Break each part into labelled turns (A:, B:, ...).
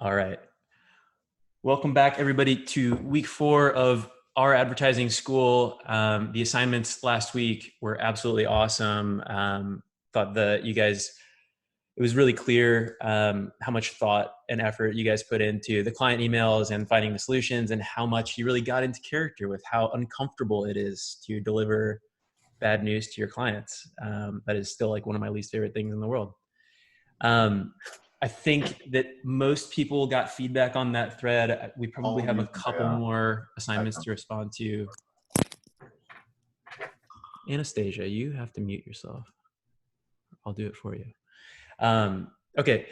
A: All right. Welcome back, everybody, to week 4 of our advertising school. The assignments last week were absolutely awesome. Thought that you guys, it was really clear how much thought and effort you guys put into the client emails and finding the solutions, and how much you really got into character with how uncomfortable it is to deliver bad news to your clients. That is still like one of my least favorite things in the world. I think that most people got feedback on that thread. We probably have a couple more assignments to respond to. Anastasia, you have to mute yourself. I'll do it for you. Okay,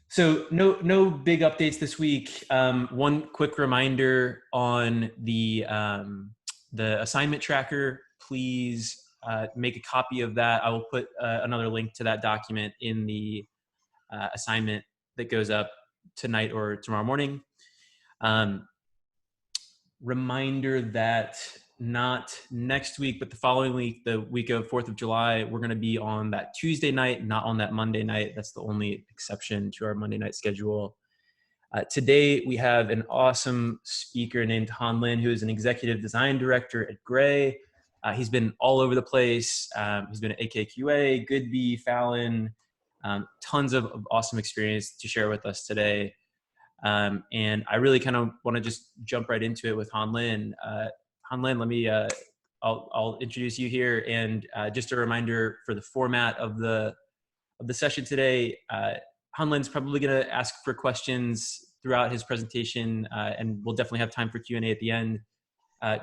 A: so no big updates this week. One quick reminder on the assignment tracker. Please make a copy of that. I will put another link to that document in the assignment that goes up tonight or tomorrow morning. Reminder that not next week, but the following week, the week of 4th of July, we're going to be on that Tuesday night, not on that Monday night. That's the only exception to our Monday night schedule. Today, we have an awesome speaker named Han Lin, who is an executive design director at Gray. He's been all over the place. He's been at AKQA, Goodby, Fallon, tons of awesome experience to share with us today. And I really kind of want to just jump right into it with Han Lin. Han Lin, let me, I'll introduce you here. And just a reminder for the format of the session today, Han Lin's probably going to ask for questions throughout his presentation, and we'll definitely have time for Q&A at the end.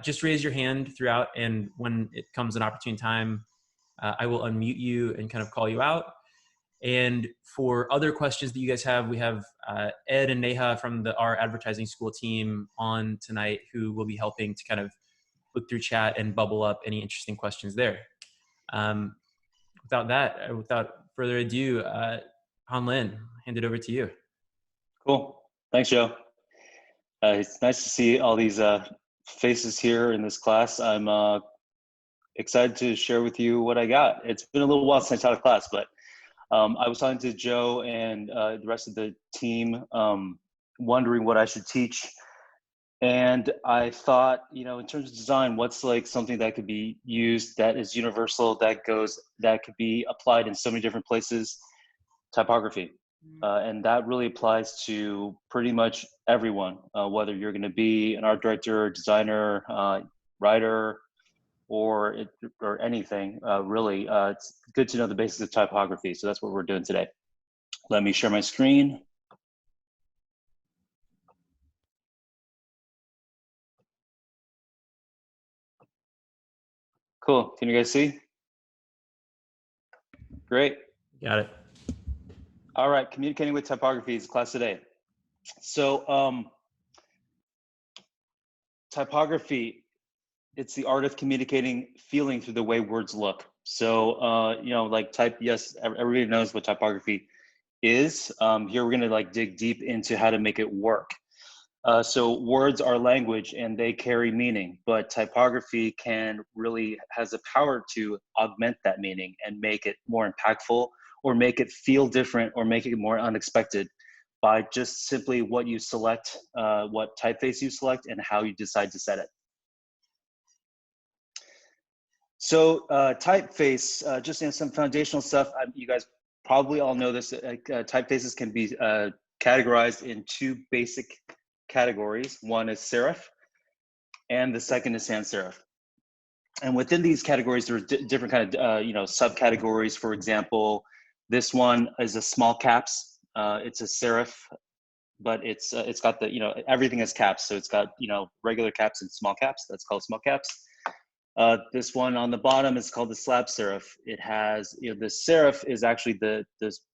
A: Just raise your hand throughout, and when it comes an opportune time, I will unmute you and kind of call you out. And for other questions that you guys have, we have Ed and Neha from our advertising school team on tonight, who will be helping to kind of look through chat and bubble up any interesting questions there. Without further ado, Han Lin, hand it over to you.
B: Cool. Thanks, Joe. It's nice to see all these faces here in this class. I'm excited to share with you what I got. It's been a little while since I taught a class, but I was talking to Joe and the rest of the team, wondering what I should teach. And I thought, in terms of design, what's like something that could be used that is universal, that could be applied in so many different places? Typography. And that really applies to pretty much everyone, whether you're going to be an art director, designer, writer, or anything, really. It's good to know the basics of typography. So that's what we're doing today. Let me share my screen. Cool. Can you guys see? Great.
A: Got it.
B: All right. Communicating with typography is class today. So typography, it's the art of communicating feeling through the way words look. So, like type, yes, everybody knows what typography is. Here we're going to like dig deep into how to make it work. So words are language and they carry meaning, but typography has the power to augment that meaning and make it more impactful, or make it feel different, or make it more unexpected by just simply what you select, what typeface you select, and how you decide to set it. So typeface, just in some foundational stuff, you guys probably all know this, typefaces can be categorized in 2 basic categories. One is serif, and the second is sans serif. And within these categories, there's different kind of subcategories. For example, this one is a small caps. It's a serif, but it's got the everything is caps. So it's got regular caps and small caps. That's called small caps. This one on the bottom is called the slab serif. It has the serif is actually the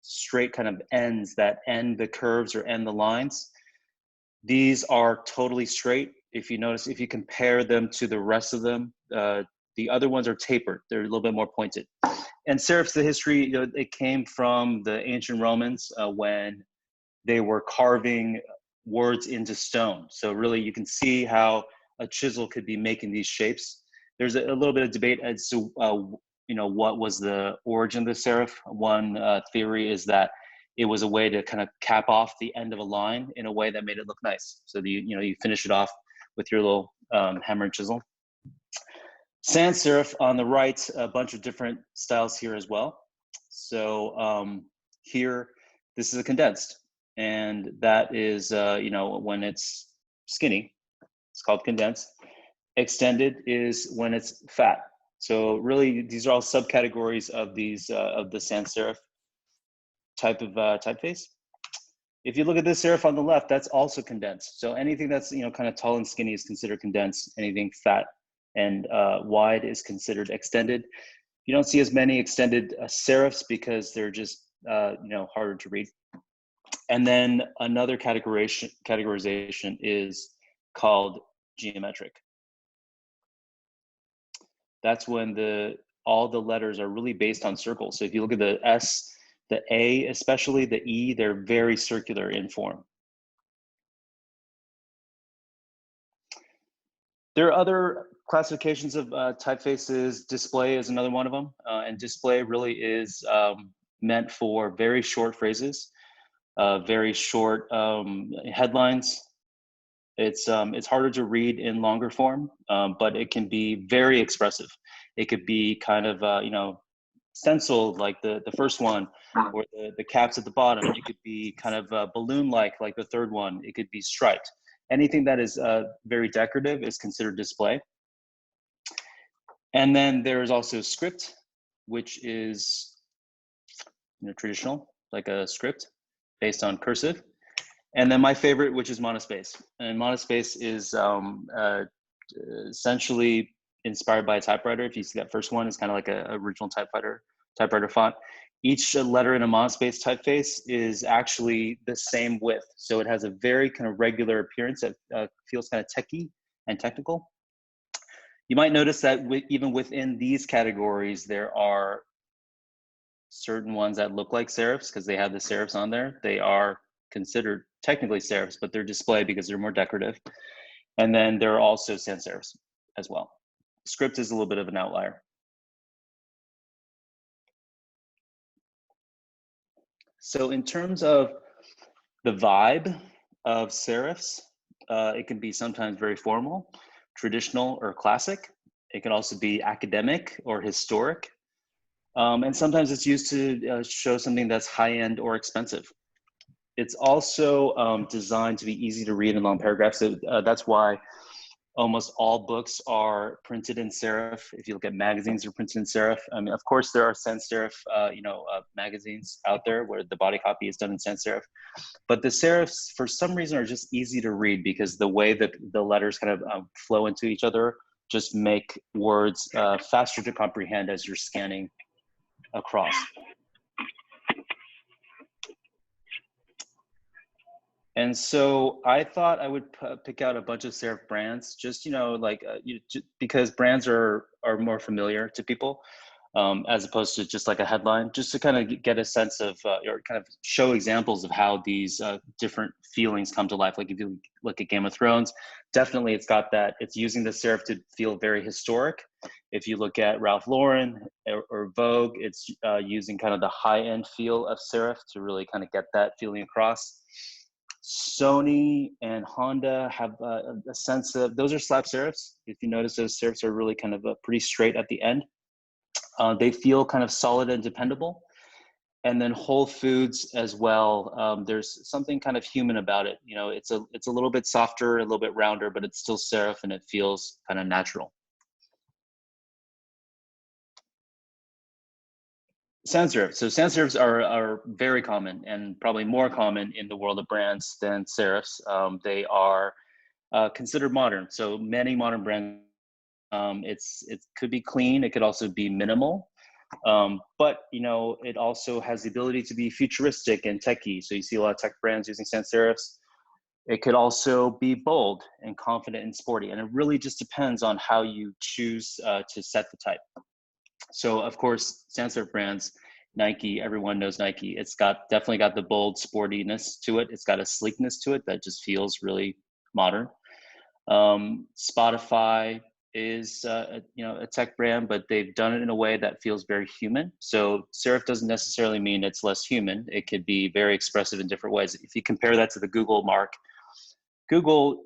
B: straight kind of ends that end the curves or end the lines. These are totally straight. If you notice, if you compare them to the rest of them, the other ones are tapered. They're a little bit more pointed. And serifs, the history, it came from the ancient Romans when they were carving words into stone. So really, you can see how a chisel could be making these shapes. There's a little bit of debate as to what was the origin of the serif. One theory is that it was a way to kind of cap off the end of a line in a way that made it look nice. So you finish it off with your little hammer and chisel. Sans serif on the right, a bunch of different styles here as well. So here, this is a condensed, and that is when it's skinny, it's called condensed. Extended is when it's fat. So really, these are all subcategories of these of the sans serif type of typeface. If you look at this serif on the left, that's also condensed. So anything that's kind of tall and skinny is considered condensed. Anything fat and wide is considered extended. You don't see as many extended serifs because they're just harder to read. And then another categorization is called geometric. That's when all the letters are really based on circles. So if you look at the S, the A, especially the E, they're very circular in form. There are other classifications of typefaces. Display is another one of them. And display really is meant for very short phrases, very short headlines. It's harder to read in longer form, but it can be very expressive. It could be kind of, stenciled like the first one, or the caps at the bottom. It could be kind of balloon-like the third one. It could be striped. Anything that is very decorative is considered display. And then there's also script, which is traditional, like a script based on cursive. And then my favorite, which is monospace. And monospace is essentially inspired by a typewriter. If you see that first one, it's kind of like an original typewriter font. Each letter in a monospace typeface is actually the same width. So it has a very kind of regular appearance that feels kind of techy and technical. You might notice that even within these categories, there are certain ones that look like serifs because they have the serifs on there. They are considered technically serifs, but they're display because they're more decorative. And then there are also sans serifs as well. Script is a little bit of an outlier. So in terms of the vibe of serifs, it can be sometimes very formal, traditional, or classic. It can also be academic or historic. And sometimes it's used to show something that's high-end or expensive. It's also designed to be easy to read in long paragraphs. So that's why almost all books are printed in serif. If you look at magazines, they're printed in serif. I mean, of course, there are sans serif, magazines out there where the body copy is done in sans serif. But the serifs, for some reason, are just easy to read because the way that the letters kind of flow into each other just make words faster to comprehend as you're scanning across. And so I thought I would pick out a bunch of serif brands, just because brands are more familiar to people, as opposed to just like a headline, just to kind of get a sense of or kind of show examples of how these different feelings come to life. Like if you look at Game of Thrones, definitely it's got that. It's using the serif to feel very historic. If you look at Ralph Lauren or Vogue, it's using kind of the high-end feel of serif to really kind of get that feeling across. Sony and Honda have a sense of, those are slap serifs. If you notice, those serifs are really kind of pretty straight at the end. They feel kind of solid and dependable. And then Whole Foods as well. There's something kind of human about it. It's a little bit softer, a little bit rounder, but it's still serif and it feels kind of natural. Sans serifs. So sans serifs are very common and probably more common in the world of brands than serifs. They are considered modern. So many modern brands, it could be clean. It could also be minimal. But it also has the ability to be futuristic and techy. So you see a lot of tech brands using sans serifs. It could also be bold and confident and sporty. And it really just depends on how you choose to set the type. So of course, sans serif brands, Nike, everyone knows Nike. It's definitely got the bold sportiness to it. It's got a sleekness to it that just feels really modern. Spotify, is a tech brand, but they've done it in a way that feels very human. So serif doesn't necessarily mean it's less human. It could be very expressive in different ways. If you compare that to the Google mark, Google,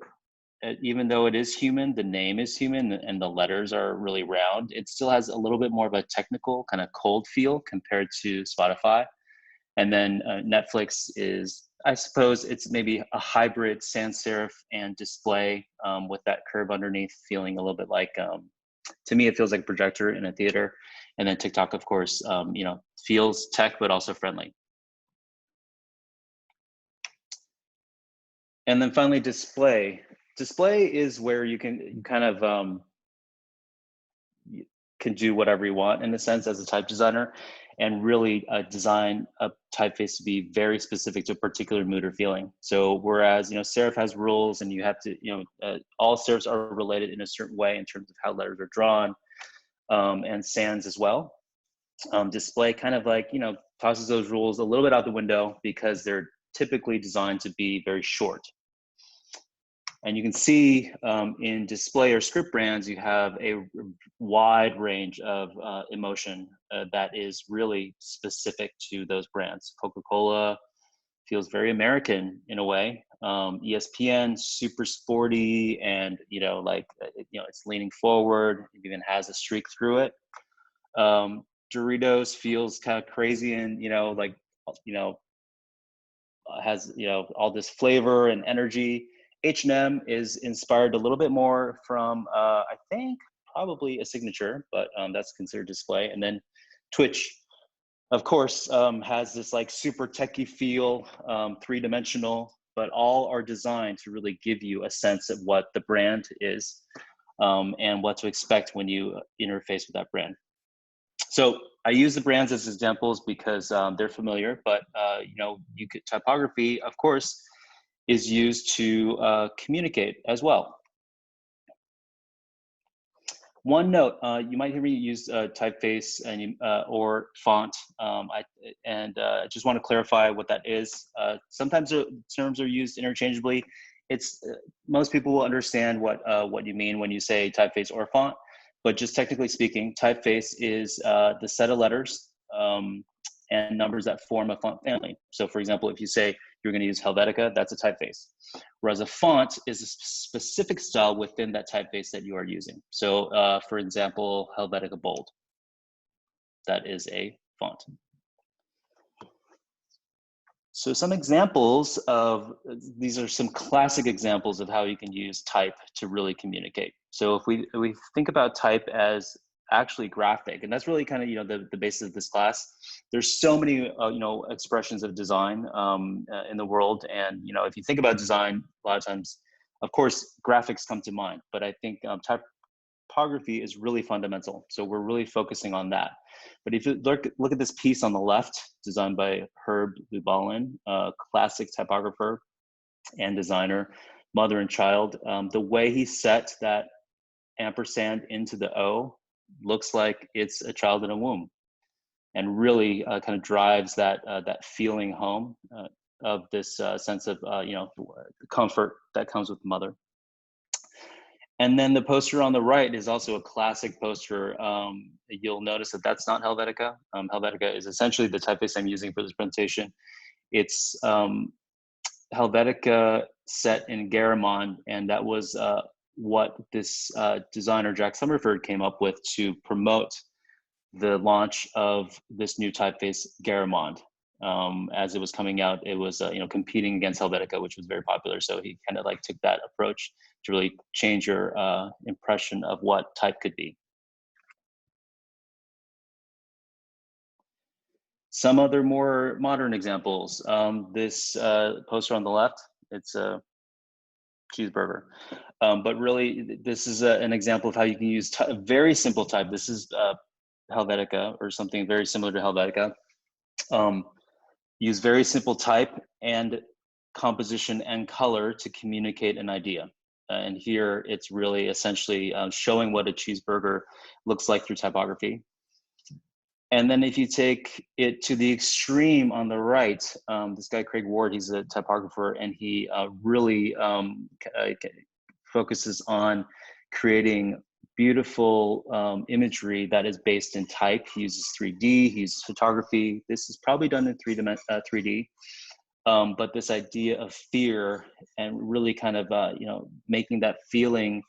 B: even though it is human, the name is human and the letters are really round, it still has a little bit more of a technical kind of cold feel compared to Spotify. And then Netflix is, I suppose it's maybe a hybrid sans serif and display with that curve underneath feeling a little bit like, to me, it feels like a projector in a theater. And then TikTok, of course, feels tech, but also friendly. And then finally, display. Display is where you can kind of you can do whatever you want in a sense as a type designer, and really design a typeface to be very specific to a particular mood or feeling. So whereas serif has rules and you have to all serifs are related in a certain way in terms of how letters are drawn, and sans as well. Display kind of like tosses those rules a little bit out the window because they're typically designed to be very short. And you can see in display or script brands, you have a wide range of emotion that is really specific to those brands. Coca-Cola feels very American in a way. ESPN, super sporty, and it's leaning forward. It even has a streak through it. Doritos feels kind of crazy and has all this flavor and energy. H&M is inspired a little bit more from I think probably a signature, but that's considered display. And then Twitch, of course, has this like super techie feel, three-dimensional, but all are designed to really give you a sense of what the brand is and what to expect when you interface with that brand. So I use the brands as examples because they're familiar, but typography, of course, is used to communicate as well. One note, you might hear me use typeface and or font, I just want to clarify what that is. Sometimes the terms are used interchangeably. It's most people will understand what you mean when you say typeface or font, but just technically speaking, typeface is the set of letters and numbers that form a font family. So for example, if you say you're going to use Helvetica, that's a typeface. Whereas a font is a specific style within that typeface that you are using. So for example, Helvetica Bold, that is a font. So some examples of, these are some classic examples of how you can use type to really communicate. So if we think about type as actually graphic, and that's really kind of the basis of this class. There's so many expressions of design in the world, and if you think about design, a lot of times, of course, graphics come to mind. But I think typography is really fundamental. So we're really focusing on that. But if you look at this piece on the left, designed by Herb Lubalin, a classic typographer and designer, mother and child, the way he set that ampersand into the O looks like it's a child in a womb, and really kind of drives that that feeling home of this sense of comfort that comes with the mother. And then the poster on the right is also a classic poster. You'll notice that that's not Helvetica. Helvetica is essentially the typeface I'm using for this presentation. It's Helvetica set in Garamond, and that was what this designer, Jack Summerford, came up with to promote the launch of this new typeface, Garamond. As it was coming out, it was competing against Helvetica, which was very popular. So he kind of like took that approach to really change your impression of what type could be. Some other more modern examples. This poster on the left, it's a cheeseburger. But really, this is an example of how you can use a very simple type. This is Helvetica, or something very similar to Helvetica. Use very simple type and composition and color to communicate an idea. And here it's really essentially showing what a cheeseburger looks like through typography. And then if you take it to the extreme on the right, this guy, Craig Ward, he's a typographer, and he really focuses on creating beautiful imagery that is based in type. He uses 3D, he uses photography. This is probably done in 3D. But this idea of fear and really kind of, making that feeling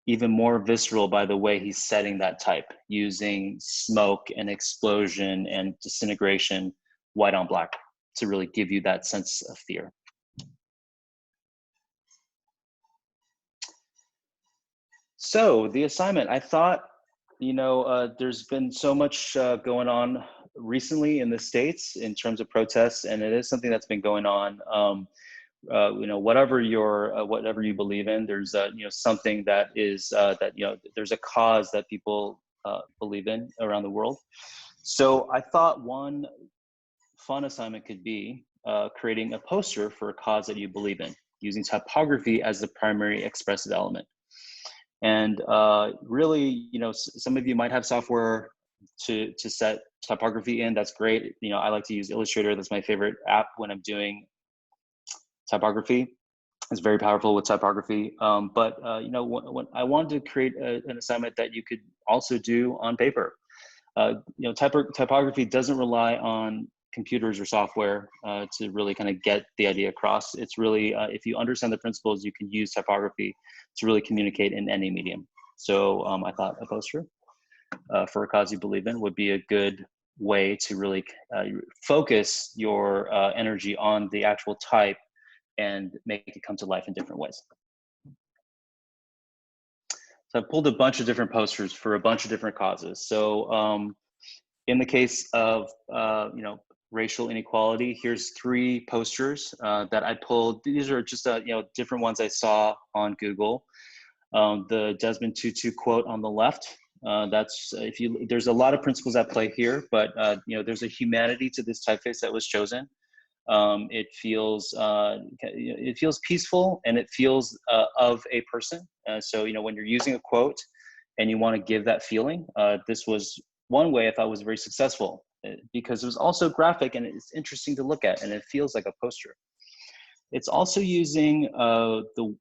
B: even more visceral by the way he's setting that type, using smoke and explosion and disintegration, white on black, to really give you that sense of fear. So the assignment, I thought, there's been so much going on recently in the States in terms of protests, and it is something that's been going on. Whatever you believe in, there's something that is there's a cause that people believe in around the world. So I thought one fun assignment could be creating a poster for a cause that you believe in, using typography as the primary expressive element. And really, some of you might have software to set typography in. That's great. I like to use Illustrator. That's my favorite app when I'm doing typography. It's very powerful with typography. But when I wanted to create an assignment that you could also do on paper. Typography doesn't rely on computers or software to really kind of get the idea across. It's really, if you understand the principles, you can use typography to really communicate in any medium. So I thought a poster for a cause you believe in would be a good way to really focus your energy on the actual type and make it come to life in different ways. So I pulled a bunch of different posters for a bunch of different causes. So in the case of racial inequality, here's 3 posters that I pulled. These are just different ones I saw on Google. The Desmond Tutu quote on the left. There's a lot of principles at play here, but there's a humanity to this typeface that was chosen. It feels peaceful, and it feels of a person. So when you're using a quote and you want to give that feeling, this was one way I thought was very successful, because it was also graphic and it's interesting to look at, and it feels like a poster. It's also using the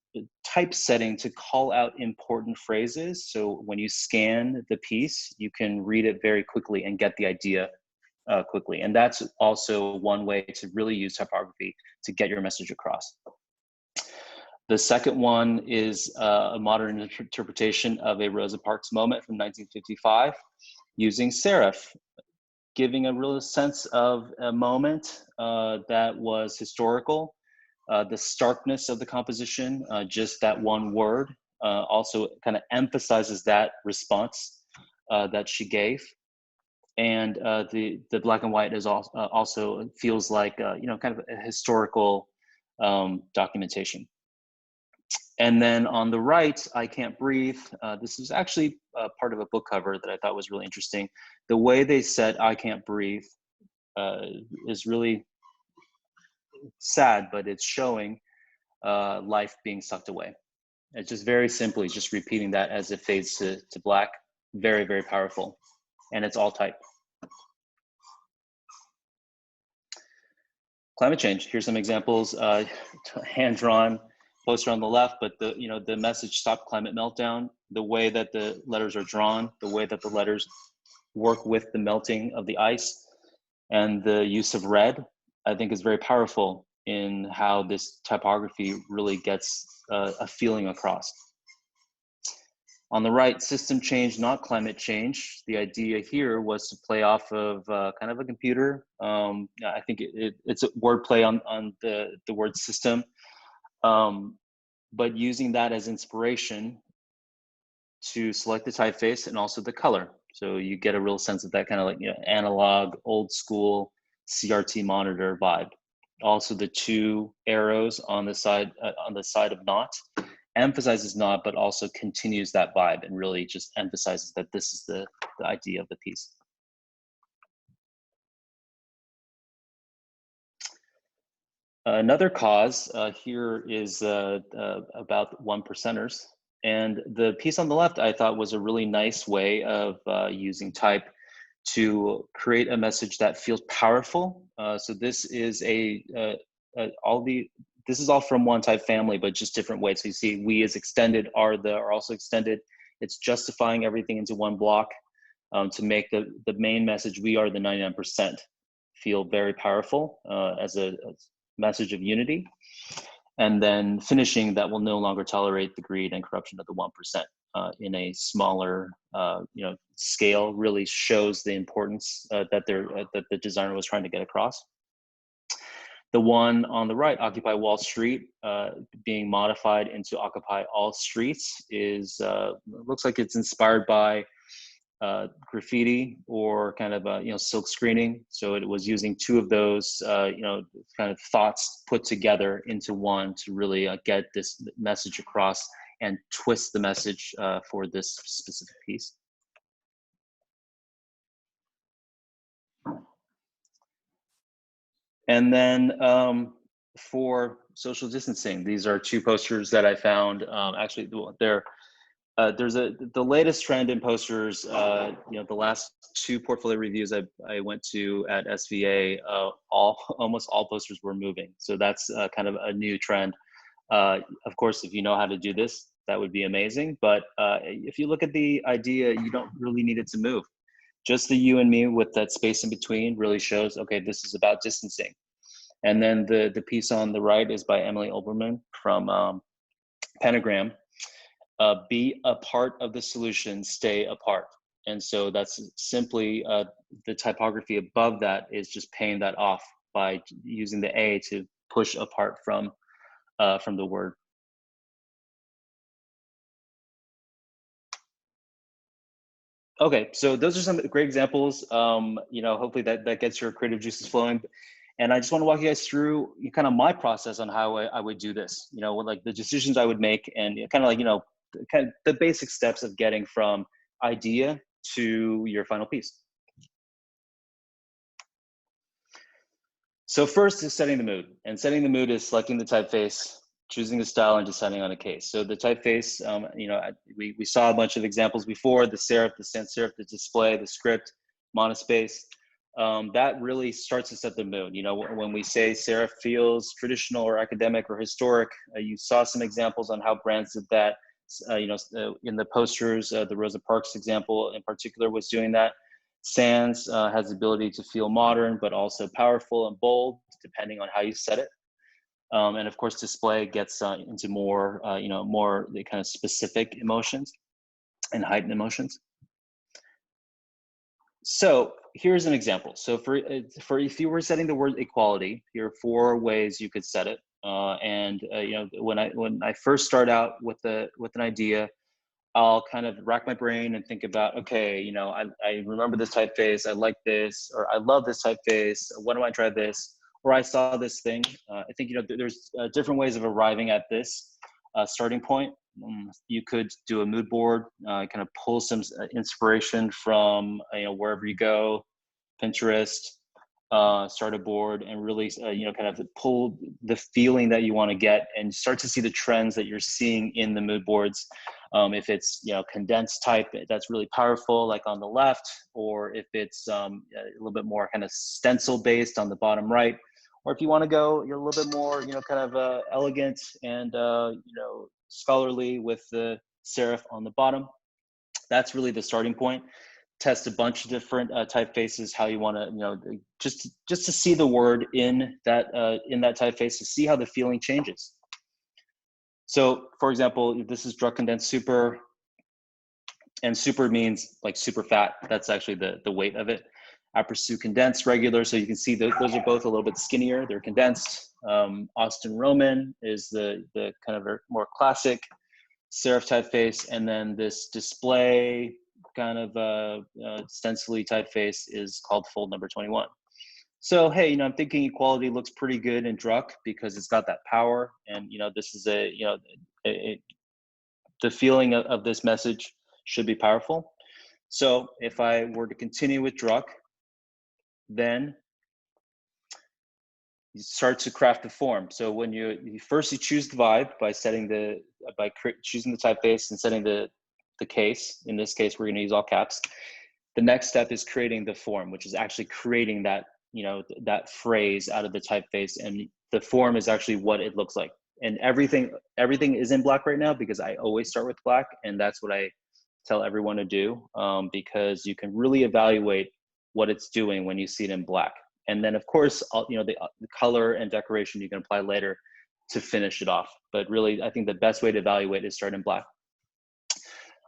B: typesetting to call out important phrases. So when you scan the piece, you can read it very quickly and get the idea quickly. And that's also one way to really use typography to get your message across. The second one is a modern interpretation of a Rosa Parks moment from 1955 using serif, giving a real sense of a moment that was historical. The starkness of the composition, just that one word, also kind of emphasizes that response that she gave. And the black and white is also feels like kind of a historical documentation. And then on the right, I Can't Breathe. This is actually part of a book cover that I thought was really interesting. The way they said I Can't Breathe is really sad, but it's showing life being sucked away. It's just very simply just repeating that as it fades to black. Very, very powerful. And it's all type. Climate change. Here's some examples. Hand-drawn poster on the left, but the message "Stop Climate Meltdown." The way that the letters are drawn, the way that the letters work with the melting of the ice, and the use of red, I think is very powerful in how this typography really gets a feeling across. On the right, system change, not climate change. The idea here was to play off of kind of a computer. I think it's a wordplay on the word system, but using that as inspiration to select the typeface and also the color. So you get a real sense of that kind of like analog, old school CRT monitor vibe. Also, the 2 arrows on the side of not emphasizes not, but also continues that vibe and really just emphasizes that this is the idea of the piece. Another cause here is about 1%ers. And the piece on the left I thought was a really nice way of using type to create a message that feels powerful. So this is this is all from one type family, but just different ways. So you see we as extended are also extended It's justifying everything into one block to make the main message, "We are the 99%," feel very powerful as a message of unity. And then finishing that will no longer tolerate the greed and corruption of the 1%. In a smaller scale, really shows the importance that the designer was trying to get across. The one on the right, Occupy Wall Street, being modified into Occupy All Streets, is looks like it's inspired by graffiti or kind of silk screening. So it was using two of those kind of thoughts put together into one to really get this message across and twist the message for this specific piece. And then for social distancing, these are two posters that I found. Actually, they're the latest trend in posters. The last two portfolio reviews I went to at SVA, almost all posters were moving. So that's kind of a new trend. Of course, if you know how to do this, that would be amazing. But if you look at the idea, you don't really need it to move. Just the you and me with that space in between really shows, okay, this is about distancing. And then the piece on the right is by Emily Oberman from Pentagram. Be a part of the solution, stay apart. And so that's simply the typography above that is just paying that off by using the A to push apart from the word. Okay, so those are some great examples. Hopefully that gets your creative juices flowing. And I just want to walk you guys through kind of my process on how I would do this, like the decisions I would make and kind of like, kind of the basic steps of getting from idea to your final piece. So first is setting the mood, and setting the mood is selecting the typeface, choosing the style, and deciding on a case. So the typeface, we saw a bunch of examples before: the serif, the sans serif, the display, the script, monospace. That really starts to set the mood. When we say serif feels traditional or academic or historic, you saw some examples on how brands did that. In the posters, the Rosa Parks example in particular was doing that. Sans has the ability to feel modern, but also powerful and bold, depending on how you set it. And of course, display gets into more, more the kind of specific emotions and heightened emotions. So here's an example. So for if you were setting the word equality, here are 4 ways you could set it. When I first start out with an idea, I'll kind of rack my brain and think about, okay, I remember this typeface, I like this, or I love this typeface. Why don't I try this? Or I saw this thing. I think there's different ways of arriving at this starting point. You could do a mood board, kind of pull some inspiration from wherever you go, Pinterest, start a board, and really kind of pull the feeling that you want to get and start to see the trends that you're seeing in the mood boards. If it's condensed type, that's really powerful, like on the left, or if it's a little bit more kind of stencil based on the bottom right, or if you want to go a little bit more kind of elegant and scholarly with the serif on the bottom. That's really the starting point. Test a bunch of different typefaces, how you want to just to see the word in that typeface, to see how the feeling changes. So for example, this is drug condensed super, and super means like super fat. That's actually the weight of it. I pursue condensed regular, so you can see those are both a little bit skinnier. They're condensed. Austin Roman is the kind of more classic serif typeface, and then this display kind of stencily typeface is called fold number 21. So hey, I'm thinking equality looks pretty good in Druck because it's got that power, and this is the feeling of this message should be powerful. So if I were to continue with Druck, then you start to craft the form. So when you choose the vibe by choosing the typeface and setting the case. In this case, we're going to use all caps. The next step is creating the form, which is actually creating that that phrase out of the typeface, and the form is actually what it looks like. And everything is in black right now because I always start with black, and that's what I tell everyone to do, because you can really evaluate what it's doing when you see it in black. And then of course, the color and decoration you can apply later to finish it off. But really, I think the best way to evaluate is start in black.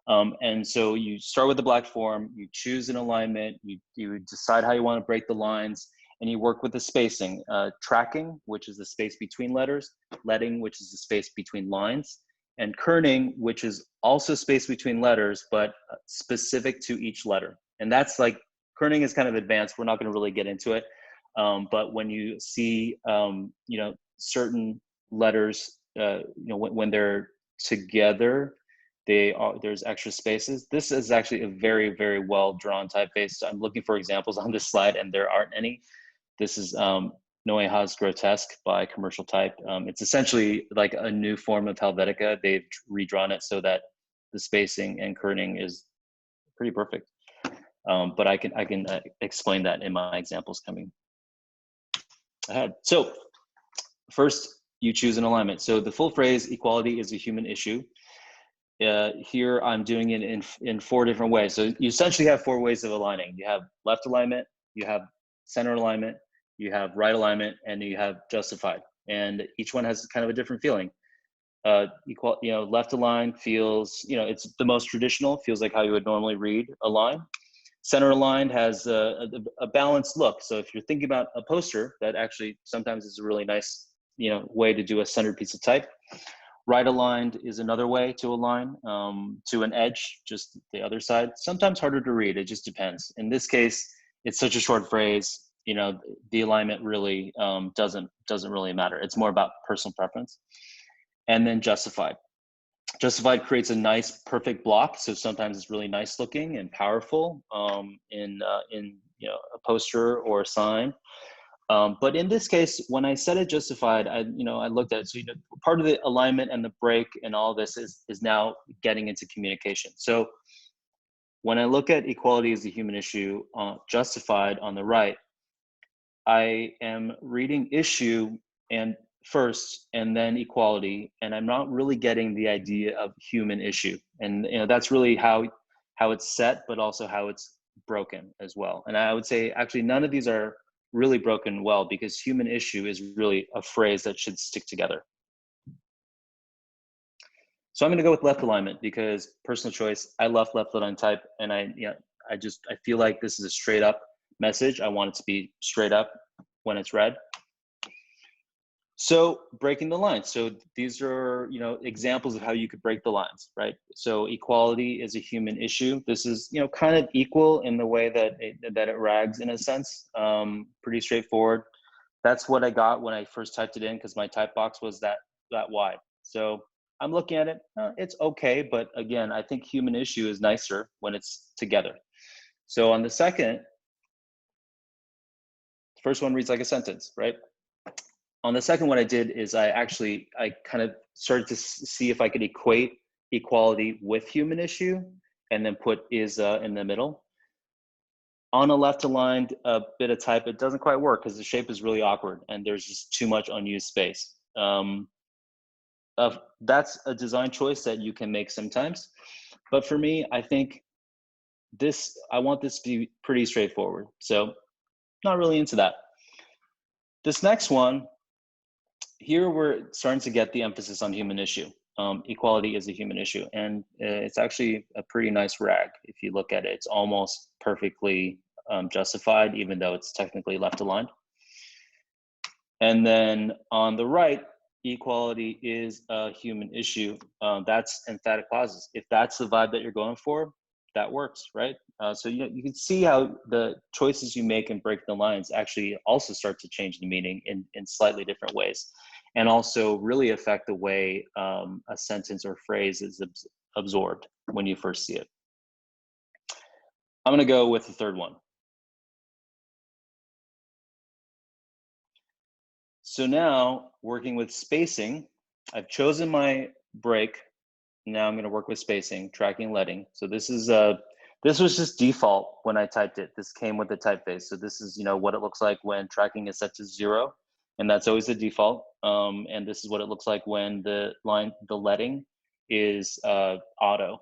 B: And so you start with the black form, you choose an alignment, you decide how you want to break the lines, and you work with the spacing. Tracking, which is the space between letters, leading, which is the space between lines, and kerning, which is also space between letters, but specific to each letter. And that's like, kerning is kind of advanced. We're not going to really get into it. But when you see, certain letters, when they're together, there's extra spaces. This is actually a very, very well drawn typeface. So I'm looking for examples on this slide, and there aren't any. This is Noeha's Grotesque by Commercial Type. It's essentially like a new form of Helvetica. They've redrawn it so that the spacing and kerning is pretty perfect. But I can explain that in my examples coming ahead. So first, you choose an alignment. So the full phrase, equality is a human issue. Here I'm doing it in 4 different ways. So you essentially have 4 ways of aligning. You have left alignment, you have center alignment, you have right alignment, and you have justified. And each one has kind of a different feeling. Left aligned feels, it's the most traditional, feels like how you would normally read a line. Center aligned has a balanced look. So if you're thinking about a poster, that actually sometimes is a really nice, way to do a centered piece of type. Right aligned is another way to align to an edge, just the other side. Sometimes harder to read, it just depends. In this case, it's such a short phrase, the alignment really doesn't really matter. It's more about personal preference. And then justified. Justified creates a nice, perfect block. So sometimes it's really nice looking and powerful in a poster or a sign. But in this case, when I said it justified, I looked at it. So part of the alignment and the break and all this is now getting into communication. So when I look at equality as a human issue, justified on the right, I am reading issue and first, and then equality, and I'm not really getting the idea of human issue. And that's really how it's set, but also how it's broken as well. And I would say actually none of these are really broken well, because human issue is really a phrase that should stick together. So I'm going to go with left alignment because personal choice. I love left aligned type, and I feel like this is a straight up message. I want it to be straight up when it's read. So breaking the lines. So these are, examples of how you could break the lines, right? So equality is a human issue. This is, kind of equal in the way that it rags in a sense. Pretty straightforward. That's what I got when I first typed it in, because my type box was that wide. So I'm looking at it, it's okay. But again, I think human issue is nicer when it's together. So on the second, the first one reads like a sentence, right? On the second, what I did is I kind of started to see if I could equate equality with human issue, and then put is in the middle. On a left aligned bit of type, it doesn't quite work because the shape is really awkward and there's just too much unused space. That's a design choice that you can make sometimes. But for me, I think I want this to be pretty straightforward. So not really into that. This next one, here we're starting to get the emphasis on human issue. Equality is a human issue, and it's actually a pretty nice rag. If you look at it, it's almost perfectly justified, even though it's technically left aligned. And then on the right, equality is a human issue. That's emphatic pauses. If that's the vibe that you're going for, that works, right? So you can see how the choices you make in breaking the lines actually also start to change the meaning in slightly different ways, and also really affect the way a sentence or phrase is absorbed when you first see it. I'm gonna go with the third one. So now, working with spacing, I've chosen my break. Now I'm gonna work with spacing, tracking, leading. So this was just default when I typed it. This came with the typeface. So this is what it looks like when tracking is set to 0, and that's always the default. And this is what it looks like when the leading is auto.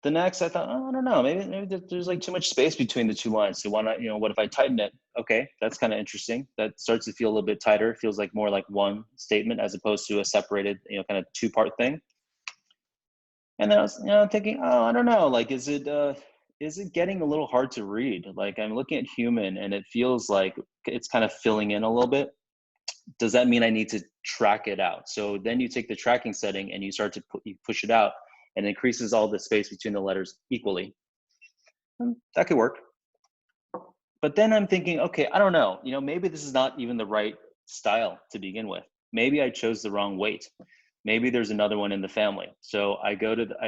B: the next, I thought, oh, I don't know, maybe there's like too much space between the two lines. So why not, what if I tighten it? Okay, that's kind of interesting. That starts to feel a little bit tighter. It feels like more like one statement as opposed to a separated, kind of two-part thing. And then I was, thinking, oh, I don't know, like, is it getting a little hard to read? Like, I'm looking at human and it feels like it's kind of filling in a little bit. Does that mean I need to track it out? So then you take the tracking setting and you start to you push it out, and it increases all the space between the letters equally. That could work. But then I'm thinking, okay, I don't know, maybe this is not even the right style to begin with. Maybe I chose the wrong weight. Maybe there's another one in the family. So I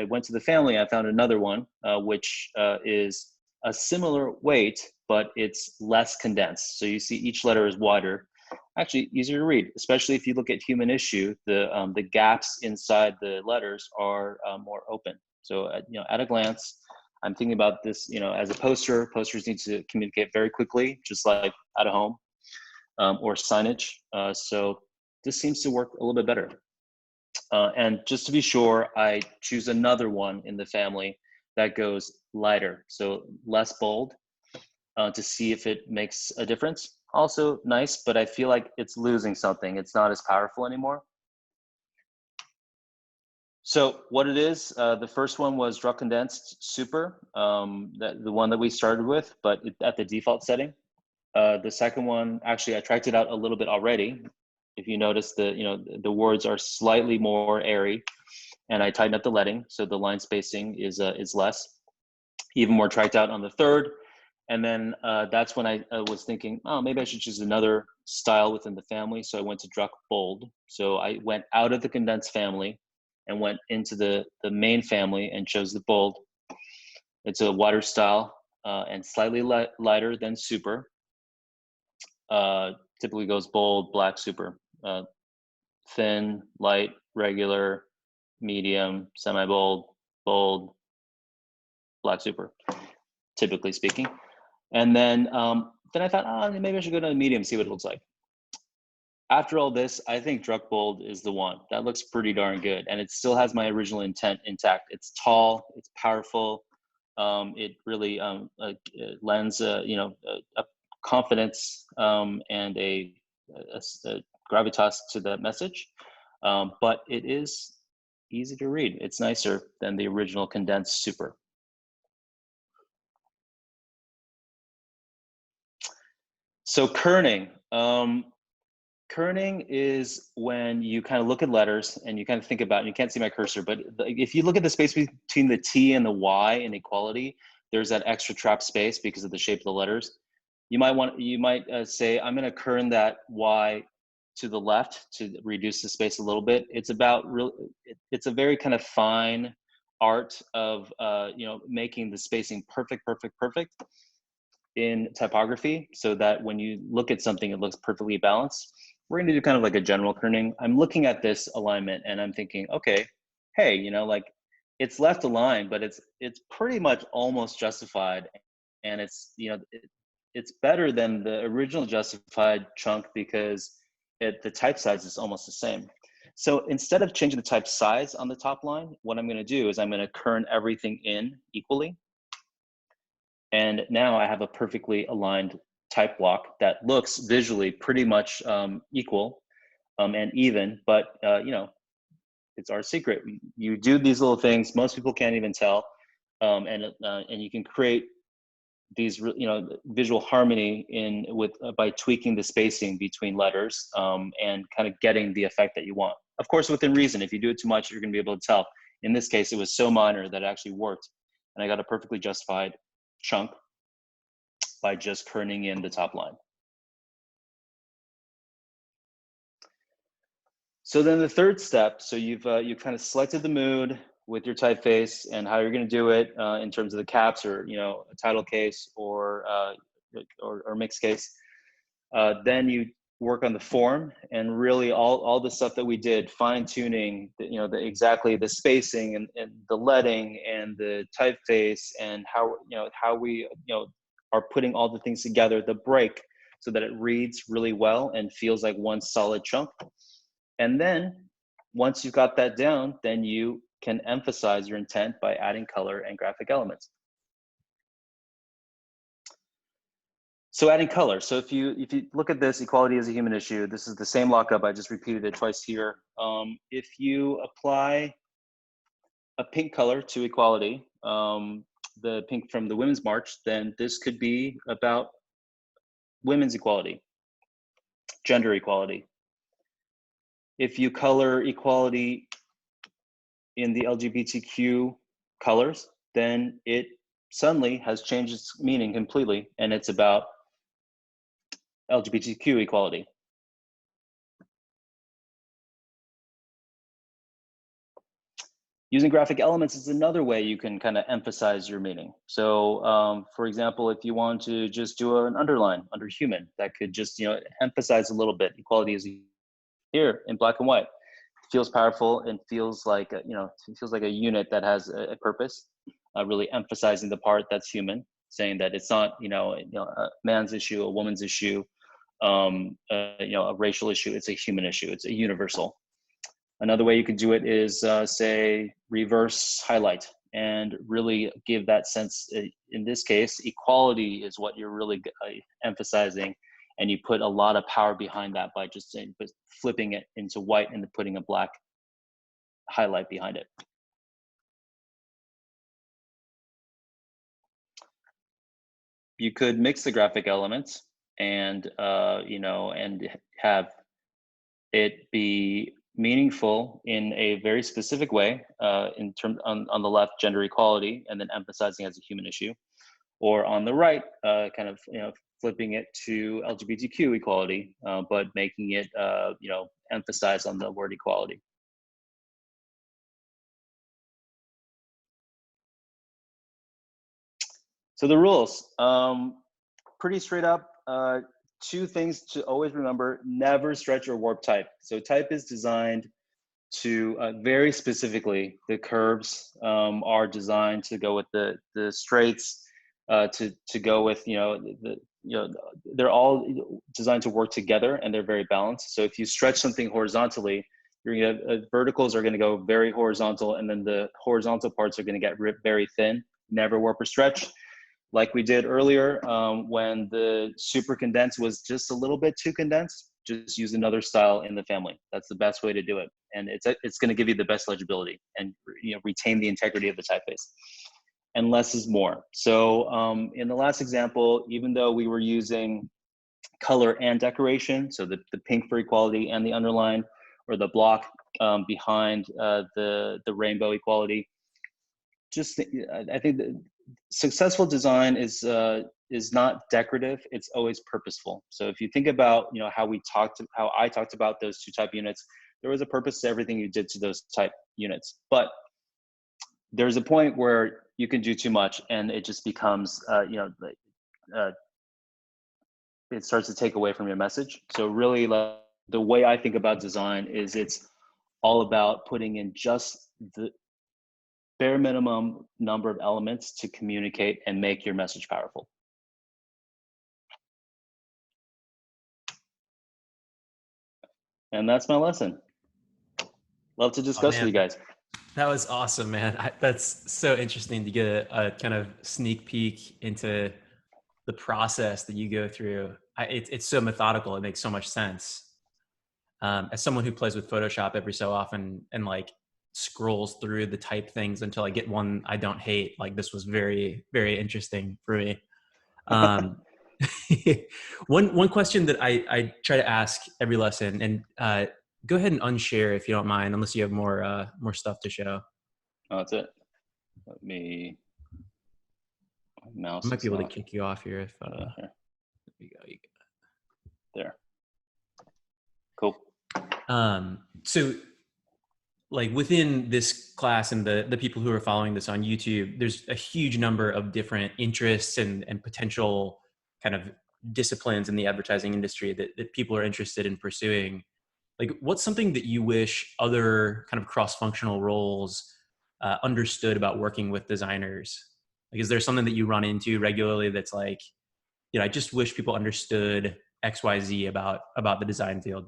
B: went to the family. I found another one, which is a similar weight, but it's less condensed. So you see each letter is wider, actually easier to read, especially if you look at human issue. The gaps inside the letters are more open. So at a glance, I'm thinking about this, as a poster. Posters need to communicate very quickly, just like at a home or signage. So this seems to work a little bit better. And just to be sure, I choose another one in the family that goes lighter, so less bold, to see if it makes a difference. Also nice, but I feel like it's losing something. It's not as powerful anymore. So what it is, the first one was Drop Condensed Super, the one that we started with, but at the default setting. The second one, actually, I tracked it out a little bit already. If you notice, the words are slightly more airy, and I tightened up the leading, so the line spacing is less. Even more tracked out on the third, and then that's when I was thinking, oh, maybe I should choose another style within the family. So I went to Druck Bold. So I went out of the condensed family and went into the main family and chose the Bold. It's a wider style and slightly lighter than Super. Typically goes bold, black, super. Thin, light, regular, medium, semi-bold, bold, black, super, typically speaking. And then I thought, oh, maybe I should go to the medium, see what it looks like. After all this, I think Druck Bold is the one. That looks pretty darn good. And it still has my original intent intact. It's tall, it's powerful. It really lends a confidence and a gravitas to the message. But it is easy to read. It's nicer than the original condensed Super. So kerning. Kerning is when you kind of look at letters and you kind of think about, and you can't see my cursor, but if you look at the space between the T and the Y in equality, there's that extra trap space because of the shape of the letters. You might say, I'm going to kern that Y to the left to reduce the space a little bit. It's a very kind of fine art of making the spacing perfect in typography, so that when you look at something, it looks perfectly balanced. We're going to do kind of like a general kerning. I'm looking at this alignment and I'm thinking, okay, hey, like it's left aligned, but it's pretty much almost justified, and it's it's better than the original justified chunk because the type size is almost the same. So instead of changing the type size on the top line, what I'm going to do is I'm going to kern everything in equally. And now I have a perfectly aligned type block that looks visually pretty much equal and even, but it's our secret. You do these little things, most people can't even tell, and you can create these visual harmony by tweaking the spacing between letters and kind of getting the effect that you want. Of course, within reason. If you do it too much, you're going to be able to tell. In this case, it was so minor that it actually worked, and I got a perfectly justified chunk by just kerning in the top line. So then the third step, so you've kind of selected the mood with your typeface and how you're going to do it in terms of the caps or a title case or mixed case. Then you work on the form and really all the stuff that we did, fine tuning, exactly the spacing and the leading and the typeface and how we are putting all the things together, the break, so that it reads really well and feels like one solid chunk. And then once you've got that down, then you can emphasize your intent by adding color and graphic elements. So adding color. So if you look at this, equality is a human issue. This is the same lockup. I just repeated it twice here. If you apply a pink color to equality, the pink from the Women's March, then this could be about women's equality, gender equality. If you color equality in the LGBTQ colors, then it suddenly has changed its meaning completely, and it's about LGBTQ equality. Using graphic elements is another way you can kind of emphasize your meaning. So for example, if you want to just do an underline under human, that could just emphasize a little bit. Equality is here in black and white. It feels powerful and feels like it feels like a unit that has a purpose, really emphasizing the part that's human, saying that it's not a man's issue, a woman's issue, a racial issue. It's a human issue. It's a universal. Another way you could do it is say reverse highlight and really give that sense. In this case, equality is what you're really emphasizing, and you put a lot of power behind that by just flipping it into white and putting a black highlight behind it. You could mix the graphic elements and and have it be meaningful in a very specific way, in terms on the left, gender equality, and then emphasizing as a human issue, or on the right, kind of flipping it to LGBTQ equality, but making it emphasize on the word equality. So the rules, pretty straight up. Two things to always remember: never stretch or warp type. So type is designed to very specifically, the curves are designed to go with the straights, to go with they're all designed to work together, and they're very balanced. So if you stretch something horizontally, you're gonna verticals are going to go very horizontal, and then the horizontal parts are going to get ripped very thin. Never warp or stretch. Like we did earlier, when the super condensed was just a little bit too condensed, just use another style in the family. That's the best way to do it. And it's going to give you the best legibility and retain the integrity of the typeface. And less is more. So in the last example, even though we were using color and decoration, so the pink for equality and the underline, or the block behind the rainbow equality, I think that successful design is not decorative. It's always purposeful. So if you think about how I talked about those two type units, there was a purpose to everything you did to those type units. But there's a point where you can do too much, and it just becomes it starts to take away from your message. So really, like, the way I think about design is it's all about putting in just the bare minimum number of elements to communicate and make your message powerful. And that's my lesson. Love to discuss with you guys.
A: That was awesome, man. That's so interesting to get a kind of sneak peek into the process that you go through. It's so methodical. It makes so much sense. As someone who plays with Photoshop every so often and like scrolls through the type things until I get one I don't hate, like this was very, very interesting for me. One question that I try to ask every lesson, and go ahead and unshare if you don't mind, unless you have more stuff to show.
B: Oh, that's it. Let me. Mouse.
A: I might be able to kick you off here if.
B: Here.
A: There we go. You
B: there. Cool.
A: So, like within this class and the people who are following this on YouTube, there's a huge number of different interests and potential kind of disciplines in the advertising industry that people are interested in pursuing. Like, what's something that you wish other kind of cross-functional roles understood about working with designers? Like, is there something that you run into regularly that's like, I just wish people understood X, Y, Z about the design field?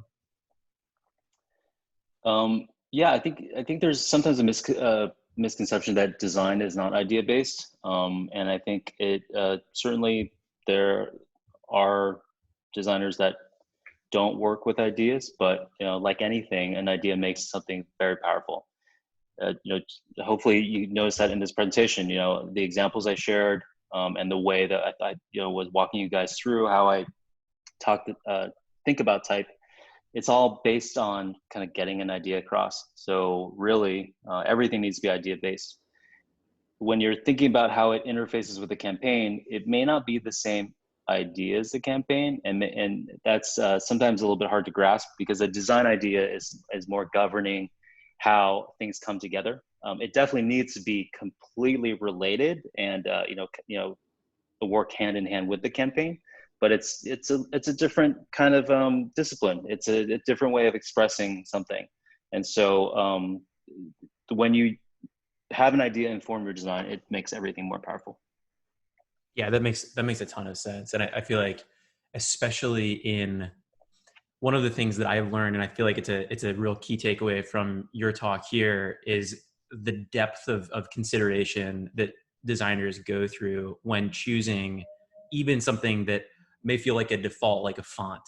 B: Yeah, I think there's sometimes a misconception that design is not idea based, and I think it certainly there are designers that don't work with ideas, but like anything, an idea makes something very powerful. Hopefully you noticed that in this presentation. The examples I shared, and the way that I was walking you guys through how I talk think about type. It's all based on kind of getting an idea across. So really, everything needs to be idea based. When you're thinking about how it interfaces with the campaign, it may not be the same idea as the campaign, and that's sometimes a little bit hard to grasp because a design idea is more governing how things come together. It definitely needs to be completely related, and work hand in hand with the campaign. But it's a different kind of discipline. It's a different way of expressing something, and so when you have an idea inform your design, it makes everything more powerful.
A: Yeah, that makes a ton of sense, and I feel like, especially in one of the things that I've learned, and I feel like it's a real key takeaway from your talk here, is the depth of consideration that designers go through when choosing even something that may feel like a default, like a font,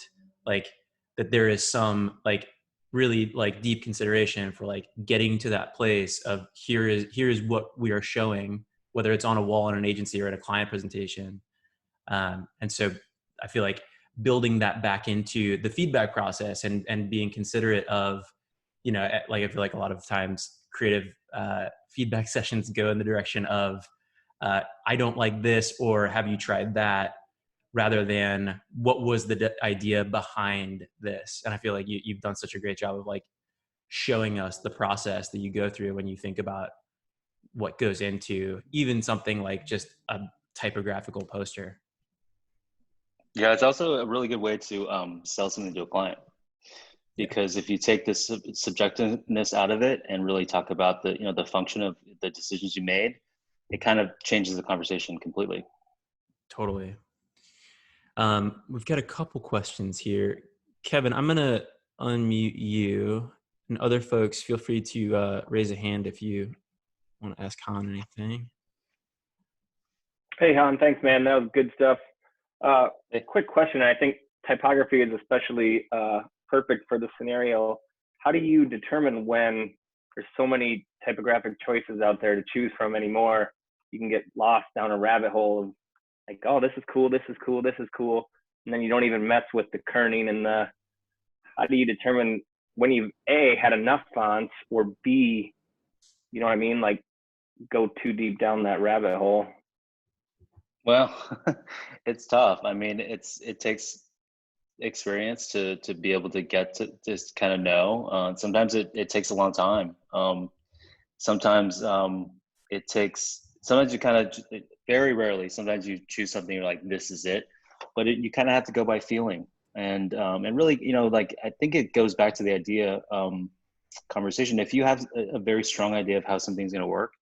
A: like that there is some like really like deep consideration for like getting to that place of here is what we are showing, whether it's on a wall in an agency or at a client presentation. And so I feel like building that back into the feedback process and being considerate of, like I feel like a lot of times creative feedback sessions go in the direction of, I don't like this, or have you tried that, rather than what was the idea behind this. And I feel like you've done such a great job of like showing us the process that you go through when you think about what goes into even something like just a typographical poster.
B: Yeah, it's also a really good way to sell something to a client,
A: Yeah,
B: because if you take this subjectiveness out of it and really talk about the function of the decisions you made, it kind of changes the conversation completely.
A: totally. We've got a couple questions here. Kevin, I'm going to unmute you, and other folks, feel free to raise a hand if you want to ask Han anything.
C: Hey, Han, thanks, man. That was good stuff.
B: Hey.
C: Quick question. I think typography is especially perfect for the scenario. How do you determine when there's so many typographic choices out there to choose from anymore? You can get lost down a rabbit hole of like, oh, this is cool, this is cool, this is cool. And then you don't even mess with the kerning and the, how do you determine when you've A, had enough fonts, or B, you know what I mean? Like go too deep down that rabbit hole.
B: Well, it's tough. I mean, it takes experience to be able to get to just kind of know. Sometimes it takes a long time. Sometimes it takes. Sometimes you kind of very rarely. Sometimes you choose something you're like, this is it, but you kind of have to go by feeling. And really, like I think it goes back to the idea conversation. If you have a very strong idea of how something's going to work,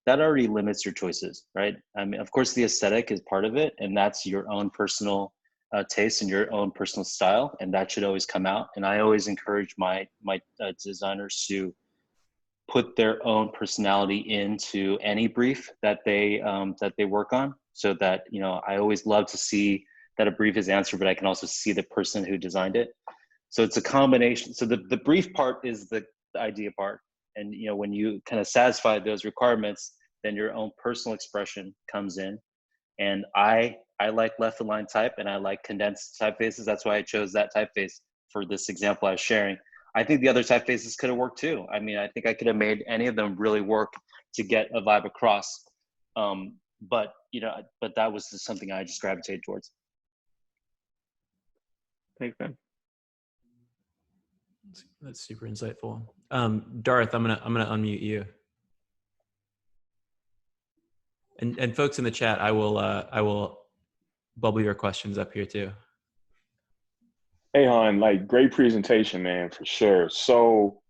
B: that already limits your choices, right? I mean, of course, the aesthetic is part of it, and that's your own personal taste and your own personal style, and that should always come out. And I always encourage my designers to put their own personality into any brief that they work on, so that I always love to see that a brief is answered, but I can also see the person who designed it. So it's a combination. So the brief part is the idea part, and when you kind of satisfy those requirements, then your own personal expression comes in. And I like left align type, and I like condensed typefaces. That's why I chose that typeface for this example I was sharing. I think the other typefaces could have worked too. I mean, I think I could have made any of them really work to get a vibe across. But that was just something I just gravitated towards.
C: Thanks, man.
A: That's super insightful. Darth, I'm gonna unmute you. And folks in the chat, I will bubble your questions up here too.
D: Hey, Han, like great presentation, man, for sure. So,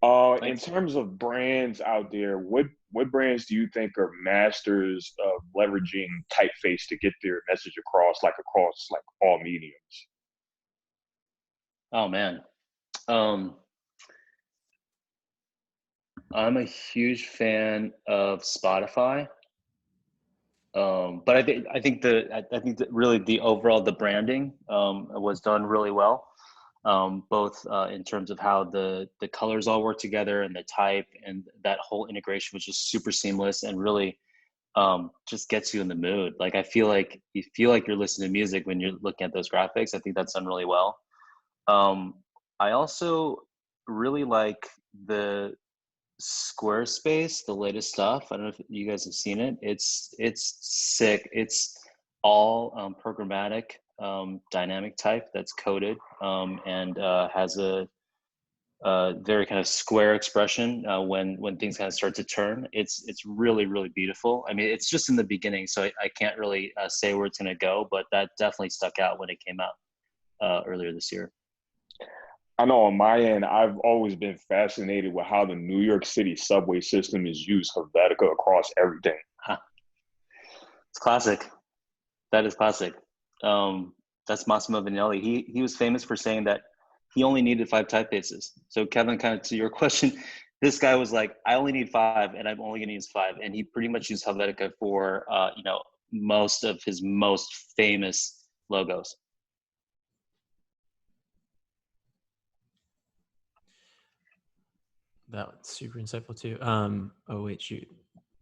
D: in terms of brands out there, what brands do you think are masters of leveraging typeface to get their message across all mediums?
B: Oh man. I'm a huge fan of Spotify. But I think that really the overall the branding was done really well, both in terms of how the colors all work together and the type, and that whole integration was just super seamless and really just gets you in the mood. Like I feel like you feel like you're listening to music when you're looking at those graphics. I think that's done really well. Um, I also really like the Squarespace, the latest stuff. I don't know if you guys have seen it. It's sick. It's all programmatic, dynamic type that's coded, and has a very kind of square expression when things kind of start to turn. It's really really beautiful. I mean, it's just in the beginning, so I can't really say where it's going to go, but that definitely stuck out when it came out earlier this year.
D: I know on my end, I've always been fascinated with how the New York City subway system is used Helvetica across everything.
B: Huh. It's classic. That is classic. That's Massimo Vignelli. He was famous for saying that he only needed 5 typefaces. So Kevin, kind of to your question, this guy was like, I only need 5, and I'm only going to use 5, and he pretty much used Helvetica for most of his most famous logos.
A: That's super insightful too. Oh wait, shoot,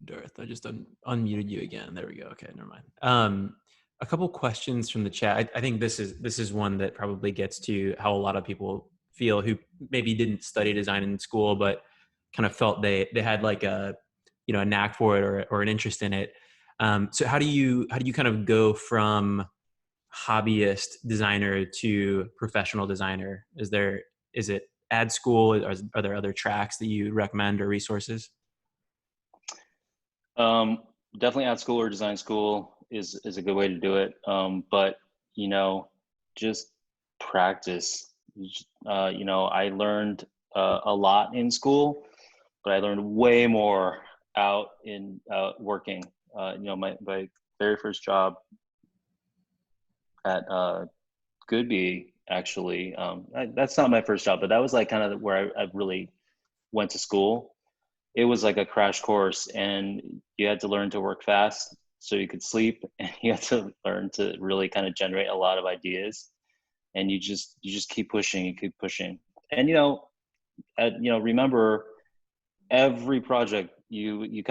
A: Darth, I just unmuted you again. There we go. Okay, never mind. A couple questions from the chat. I think this is one that probably gets to how a lot of people feel who maybe didn't study design in school, but kind of felt they had like a a knack for it or an interest in it. So how do you kind of go from hobbyist designer to professional designer? Is it ad school? Are there other tracks that you recommend or resources?
B: Definitely ad school or design school is a good way to do it. But just practice. I learned a lot in school, but I learned way more out in working. My very first job at Goodby, actually, that's not my first job, but that was like kind of where I really went to school. It was like a crash course, and you had to learn to work fast so you could sleep, and you had to learn to really kind of generate a lot of ideas, and you just keep pushing, and remember, every project you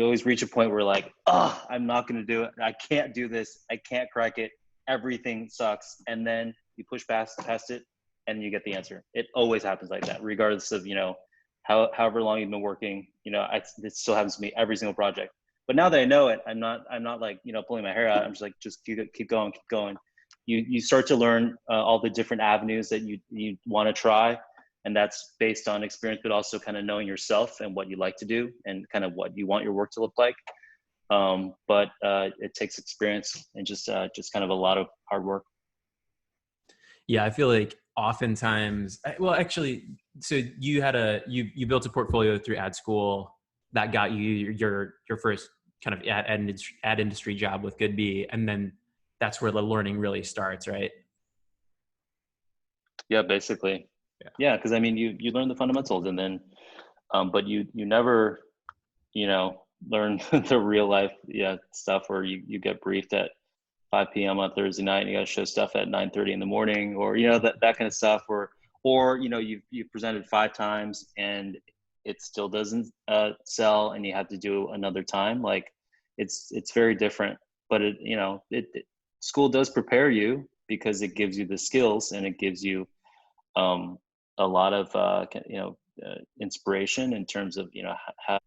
B: always reach a point where like, oh, I'm not going to do it, I can't do this, I can't crack it, everything sucks, and then you push past it and you get the answer. It always happens like that, regardless of however long you've been working. It still happens to me every single project. But now that I know it, I'm not like pulling my hair out. I'm just like, just keep going. You start to learn all the different avenues that you want to try, and that's based on experience, but also kind of knowing yourself and what you like to do and kind of what you want your work to look like. But it takes experience and just kind of a lot of hard work.
A: Yeah, I feel like oftentimes, well, actually, so you built a portfolio through ad school that got you your first kind of ad industry job with Goodby, and then that's where the learning really starts, right?
B: Yeah, basically. Yeah, because I mean, you learn the fundamentals, and then, but you never, learn the real life stuff where you get briefed at 5 p.m. on Thursday night and you got to show stuff at 9:30 in the morning, or that kind of stuff, or you've presented 5 times and it still doesn't sell, and you have to do another time. Like it's very different, but school does prepare you because it gives you the skills, and it gives you a lot of inspiration in terms of how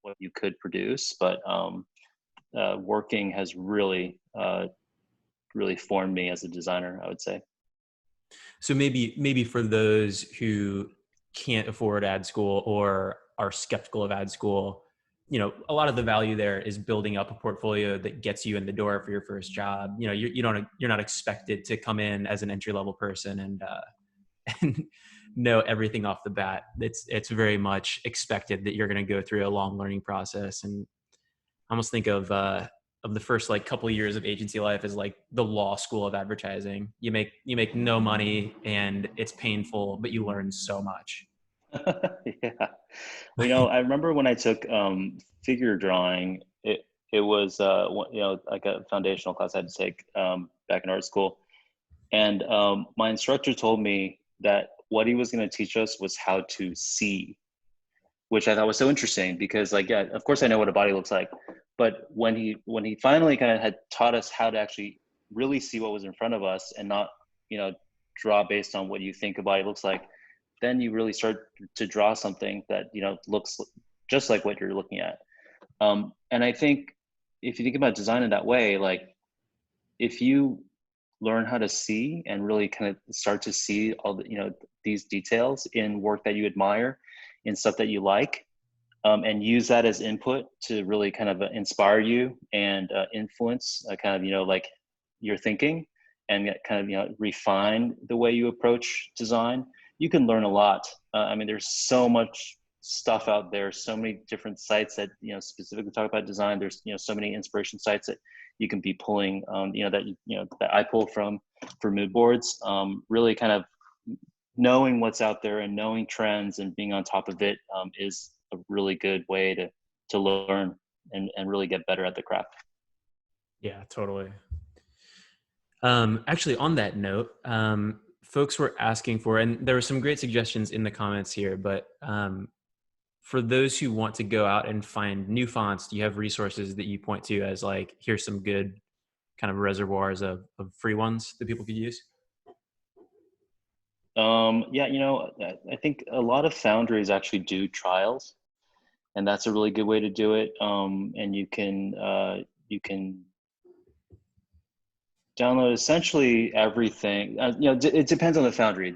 B: what you could produce. But working has really formed me as a designer, I would say.
A: So maybe for those who can't afford ad school or are skeptical of ad school, a lot of the value there is building up a portfolio that gets you in the door for your first job. You're not expected to come in as an entry level person and know everything off the bat. It's very much expected that you're going to go through a long learning process. And I almost think of the first like couple of years of agency life as like the law school of advertising. You make no money and it's painful, but you learn so much.
B: Yeah. Well, I remember when I took figure drawing, it was like a foundational class I had to take back in art school. And my instructor told me that what he was going to teach us was how to see, which I thought was so interesting because, like, yeah, of course I know what a body looks like, but when he finally kind of had taught us how to actually really see what was in front of us and not, draw based on what you think a body looks like, then you really start to draw something that looks just like what you're looking at. And I think if you think about design in that way, like if you learn how to see and really kind of start to see all the these details in work that you admire, in stuff that you like, and use that as input to really kind of inspire you and influence kind of like your thinking, and kind of refine the way you approach design, you can learn a lot. I mean, there's so much stuff out there, so many different sites that specifically talk about design. There's so many inspiration sites that you can be pulling, that I pull from for mood boards. Really kind of knowing what's out there and knowing trends and being on top of it is a really good way to learn and really get better at the craft.
A: Yeah, totally. Actually, on that note, folks were asking for, and there were some great suggestions in the comments here, but for those who want to go out and find new fonts, do you have resources that you point to as like, here's some good kind of reservoirs of free ones that people could use?
B: Yeah, I think a lot of foundries actually do trials, and that's a really good way to do it. And you can download essentially everything. It depends on the foundry.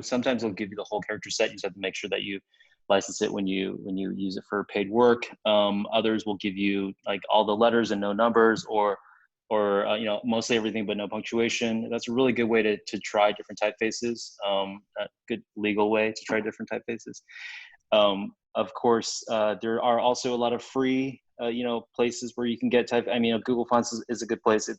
B: Sometimes they'll give you the whole character set. You just have to make sure that you license it when you use it for paid work. Others will give you like all the letters and no numbers, or mostly everything but no punctuation. That's a really good way to try different typefaces. A good legal way to try different typefaces. Of course, there are also a lot of free places where you can get type. I mean, Google Fonts is a good place.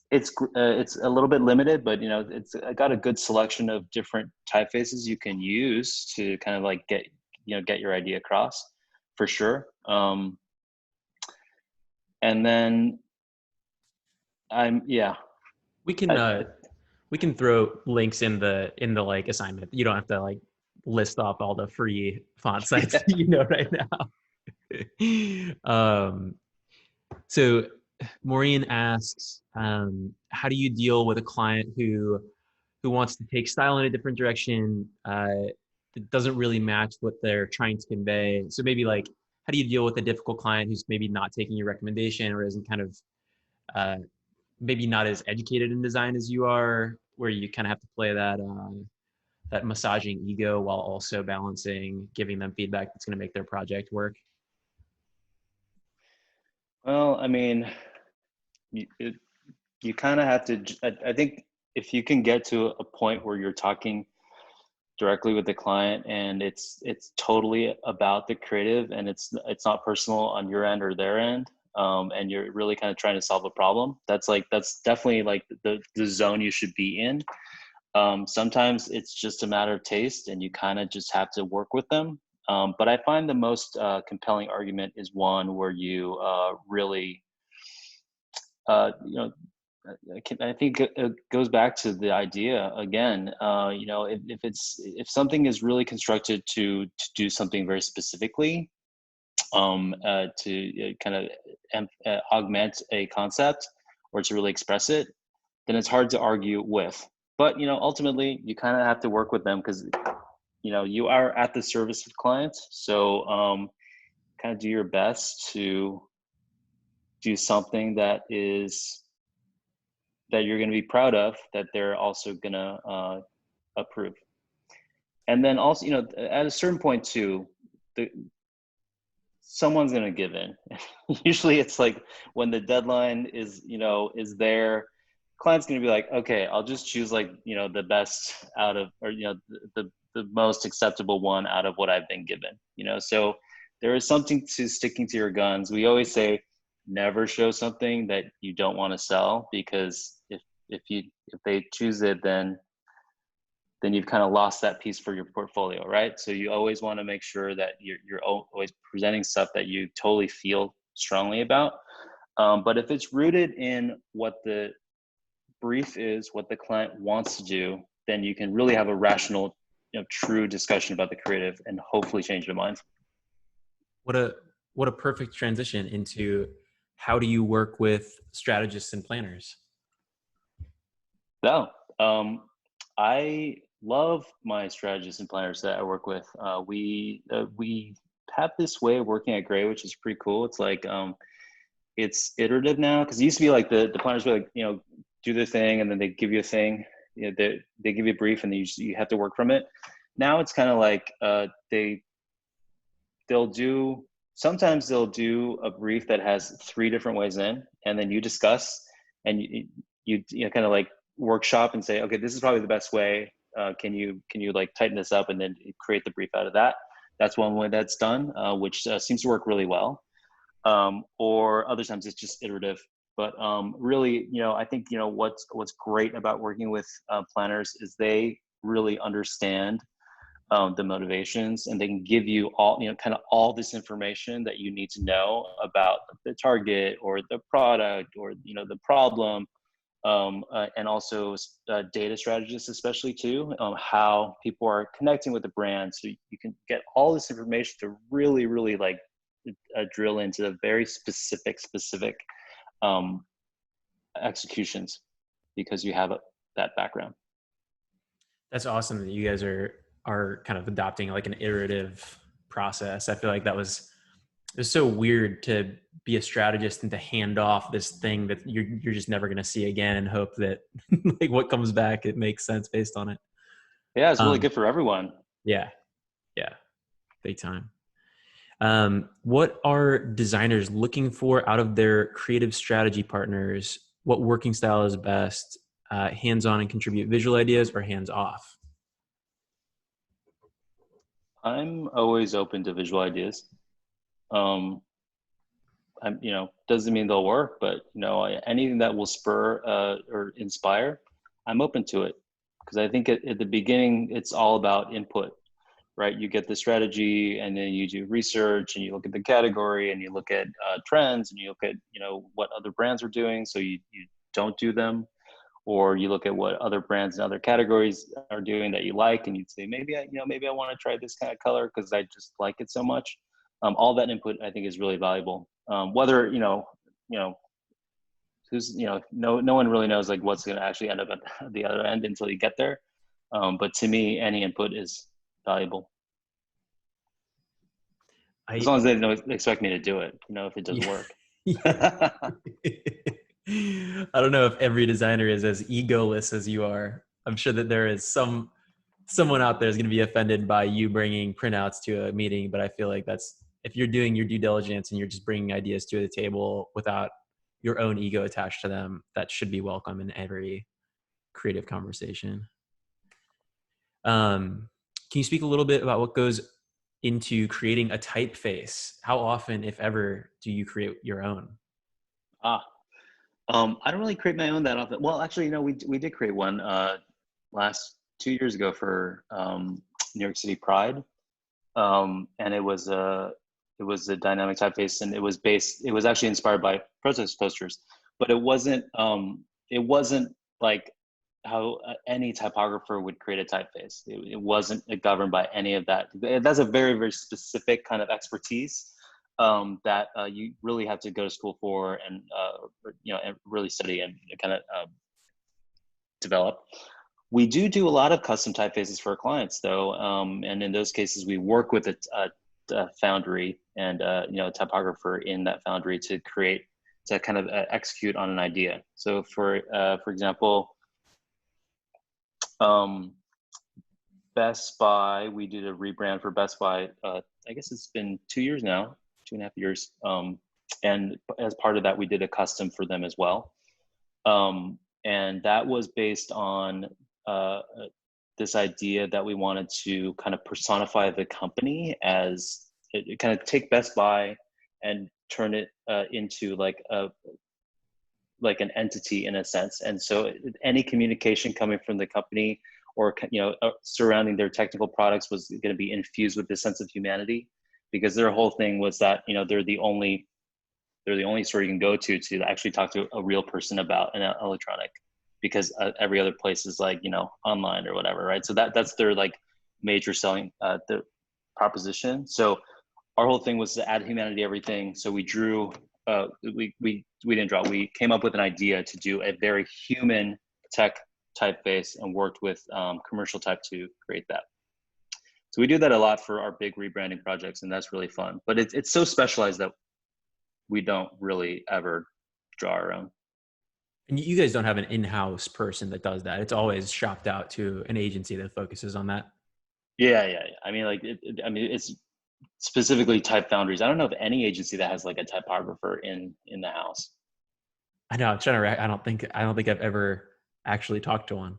B: It's a little bit limited, but it's got a good selection of different typefaces you can use to kind of like get your idea across, for sure. And then
A: we can throw links in the like assignment. You don't have to like list off all the free font sites right now. So Maureen asks, how do you deal with a client who wants to take style in a different direction? It doesn't really match what they're trying to convey. So maybe like, how do you deal with a difficult client who's maybe not taking your recommendation or isn't kind of maybe not as educated in design as you are, where you kind of have to play that massaging ego while also balancing giving them feedback that's going to make their project work?
B: Well, I mean, you kind of have to. I think if you can get to a point where you're talking directly with the client and it's totally about the creative and it's not personal on your end or their end, and you're really kind of trying to solve a problem, that's definitely like the zone you should be in. Sometimes it's just a matter of taste and you kind of just have to work with them. But I find the most compelling argument is one where you really I think it goes back to the idea again. If something is really constructed to do something very specifically, to kind of augment a concept or to really express it, then it's hard to argue with. But ultimately, you kind of have to work with them because you are at the service of clients. So kind of do your best to do something that you're going to be proud of, that they're also going to approve. And then also, at a certain point too, someone's going to give in. Usually it's like when the deadline is there, client's going to be like, okay, I'll just choose like, the best out of, or, the most acceptable one out of what I've been given, so there is something to sticking to your guns. We always say, never show something that you don't want to sell, because if they choose it, then then you've kind of lost that piece for your portfolio, right? So you always want to make sure that you're always presenting stuff that you totally feel strongly about. But if it's rooted in what the brief is, what the client wants to do, then you can really have a rational, true discussion about the creative and hopefully change their minds.
A: What a perfect transition into how do you work with strategists and planners?
B: No, I love my strategists and planners that I work with. We have this way of working at Gray, which is pretty cool. It's like it's iterative now, because it used to be like the planners would like, do their thing and then they give you a thing. They give you a brief and you have to work from it. Now it's kind of like sometimes they'll do a brief that has 3 different ways in, and then you discuss and you kind of like workshop and say, okay, this is probably the best way. Can you like tighten this up, and then create the brief out of that. That's one way that's done, which seems to work really well. Or other times it's just iterative. But really, I think what's great about working with planners is they really understand the motivations, and they can give you all kind of all this information that you need to know about the target or the product or the problem. And also data strategists, especially too, how people are connecting with the brand. So you can get all this information to really, really like drill into the very specific executions, because you have that background.
A: That's awesome that you guys are kind of adopting like an iterative process. I feel like it's so weird to be a strategist and to hand off this thing that you're just never going to see again and hope that like what comes back, it makes sense based on it.
B: Yeah, it's really good for everyone.
A: Yeah. Big time. What are designers looking for out of their creative strategy partners? What working style is best? Hands-on and contribute visual ideas, or hands-off?
B: I'm always open to visual ideas. Doesn't mean they'll work, but anything that will spur or inspire, I'm open to it. Because I think at the beginning, it's all about input, right? You get the strategy, and then you do research, and you look at the category, and you look at trends, and you look at what other brands are doing, so you don't do them, or you look at what other brands and other categories are doing that you like, and you'd say maybe I want to try this kind of color because I just like it so much. All that input I think is really valuable. Whether who's no one really knows like what's going to actually end up at the other end until you get there. But to me, any input is valuable. As long as they don't expect me to do it, if it doesn't work.
A: I don't know if every designer is as egoless as you are. I'm sure that there is someone out there is going to be offended by you bringing printouts to a meeting, but I feel like if you're doing your due diligence and you're just bringing ideas to the table without your own ego attached to them, that should be welcome in every creative conversation. Can you speak a little bit about what goes into creating a typeface? How often, if ever, do you create your own?
B: I don't really create my own that often. Well, actually, we did create one last 2 years ago for New York City Pride, and it was a dynamic typeface, and it was actually inspired by protest posters, but it wasn't like how any typographer would create a typeface. It wasn't governed by any of that. That's a very, very specific kind of expertise that you really have to go to school for, and and really study and kind of develop. We do a lot of custom typefaces for our clients, though, and in those cases, we work with a foundry and a typographer in that foundry to kind of execute on an idea. So for example, Best Buy, we did a rebrand for Best Buy. I guess it's been 2 years now, 2.5 years. And as part of that, we did a custom for them as well. And that was based on this idea that we wanted to kind of personify the company as it kind of take Best Buy and turn it into like an entity in a sense. And so any communication coming from the company or surrounding their technical products was going to be infused with this sense of humanity, because their whole thing was that they're the only store you can go to actually talk to a real person about an electronic, because every other place is like online or whatever, right? So that's their like major selling the proposition. So our whole thing was to add humanity to everything. So we drew we didn't draw, we came up with an idea to do a very human tech typeface and worked with commercial type to create that. So we do that a lot for our big rebranding projects, and that's really fun. But it's so specialized that we don't really ever draw our own.
A: And you guys don't have an in-house person that does that. It's always shopped out to an agency that focuses on that.
B: Yeah. I mean, like, it's specifically Type Foundries. I don't know of any agency that has like a typographer in the house.
A: I know. I'm trying to. I don't think I've ever actually talked to one.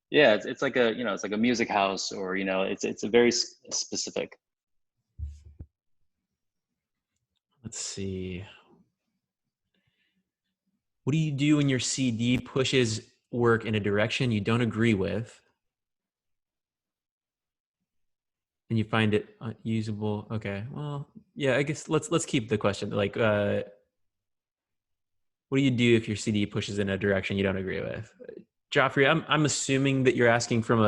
B: Yeah, it's like a it's like a music house, or it's a very specific.
A: Let's see. What do you do when your CD pushes work in a direction you don't agree with, and you find it unusable? Okay, well, yeah, I guess let's keep the question. Like, what do you do if your CD pushes in a direction you don't agree with? Joffrey, I'm assuming that you're asking from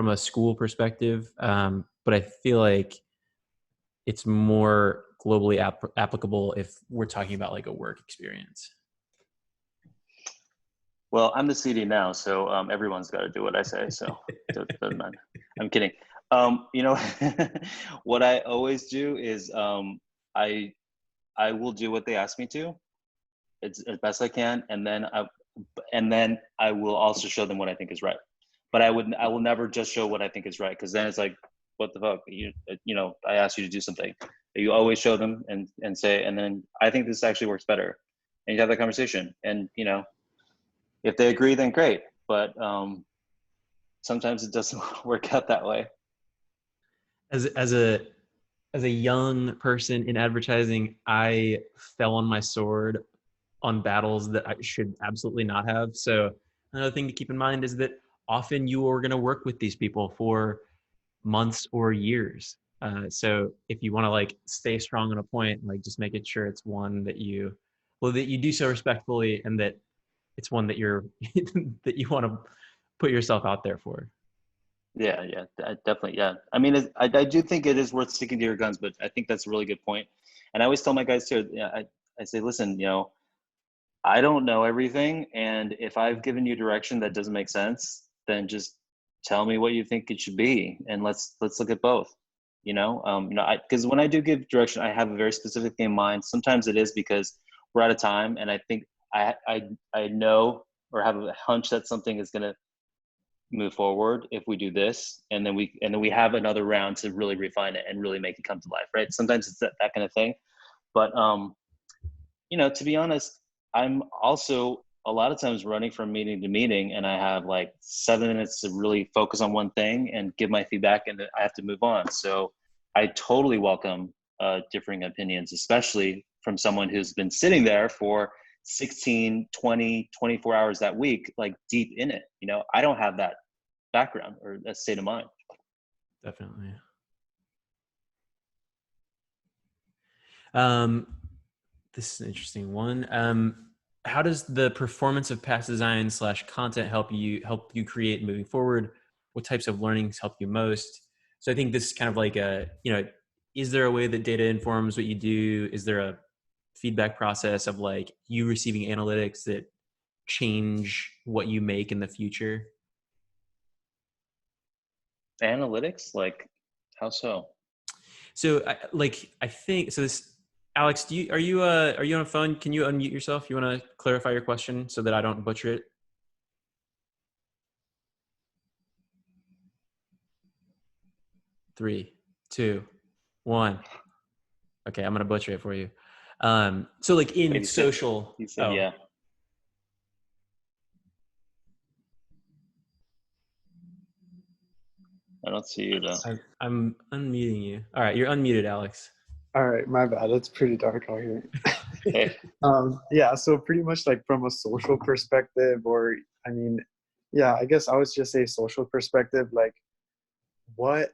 A: a school perspective, but I feel like it's more globally applicable if we're talking about like a work experience.
B: Well, I'm the CD now, so everyone's got to do what I say. So doesn't matter. I'm kidding. What I always do is I will do what they ask me to, as best I can, and then I will also show them what I think is right. But I will never just show what I think is right, because then it's like, what the fuck? I asked you to do something. You always show them and say, and then I think this actually works better, and you have that conversation, and if they agree, then great. But sometimes it doesn't work out that way.
A: As a young person in advertising, I fell on my sword on battles that I should absolutely not have. So another thing to keep in mind is that often you are going to work with these people for months or years. So if you want to like stay strong on a point, like just making sure it's one that you do so respectfully, and that it's one that you're that you want to put yourself out there for.
B: Yeah, definitely. Yeah. I mean, I do think it is worth sticking to your guns, but I think that's a really good point. And I always tell my guys too, I say, listen, I don't know everything. And if I've given you direction that doesn't make sense, then just tell me what you think it should be. And let's look at both, because when I do give direction, I have a very specific thing in mind. Sometimes it is because we're out of time, and I think I know or have a hunch that something is going to move forward if we do this, and then we have another round to really refine it and really make it come to life, right? Sometimes it's that kind of thing. But to be honest, I'm also a lot of times running from meeting to meeting, and I have like 7 minutes to really focus on one thing and give my feedback, and I have to move on. So I totally welcome differing opinions, especially from someone who's been sitting there for 16, 20, 24 hours that week, like deep in it. I don't have that background or that state of mind.
A: Definitely. This is an interesting one. How does the performance of past design / content help you create moving forward? What types of learnings help you most? So I think this is kind of like is there a way that data informs what you do? Is there a feedback process of like you receiving analytics that change what you make in the future?
B: Analytics, like how so?
A: So I think so. This Alex, are you on a phone? Can you unmute yourself? You want to clarify your question so that I don't butcher it? Three, two, one. Okay, I'm gonna butcher it for you. So like in
B: Wait,
A: social.
B: He said yeah. I don't see you though.
A: I'm unmuting you. All right, you're unmuted, Alex.
E: All right, my bad. It's pretty dark out here.
B: Hey.
E: Yeah, so pretty much like from a social perspective, or I mean, Yeah, I guess I would just say social perspective. What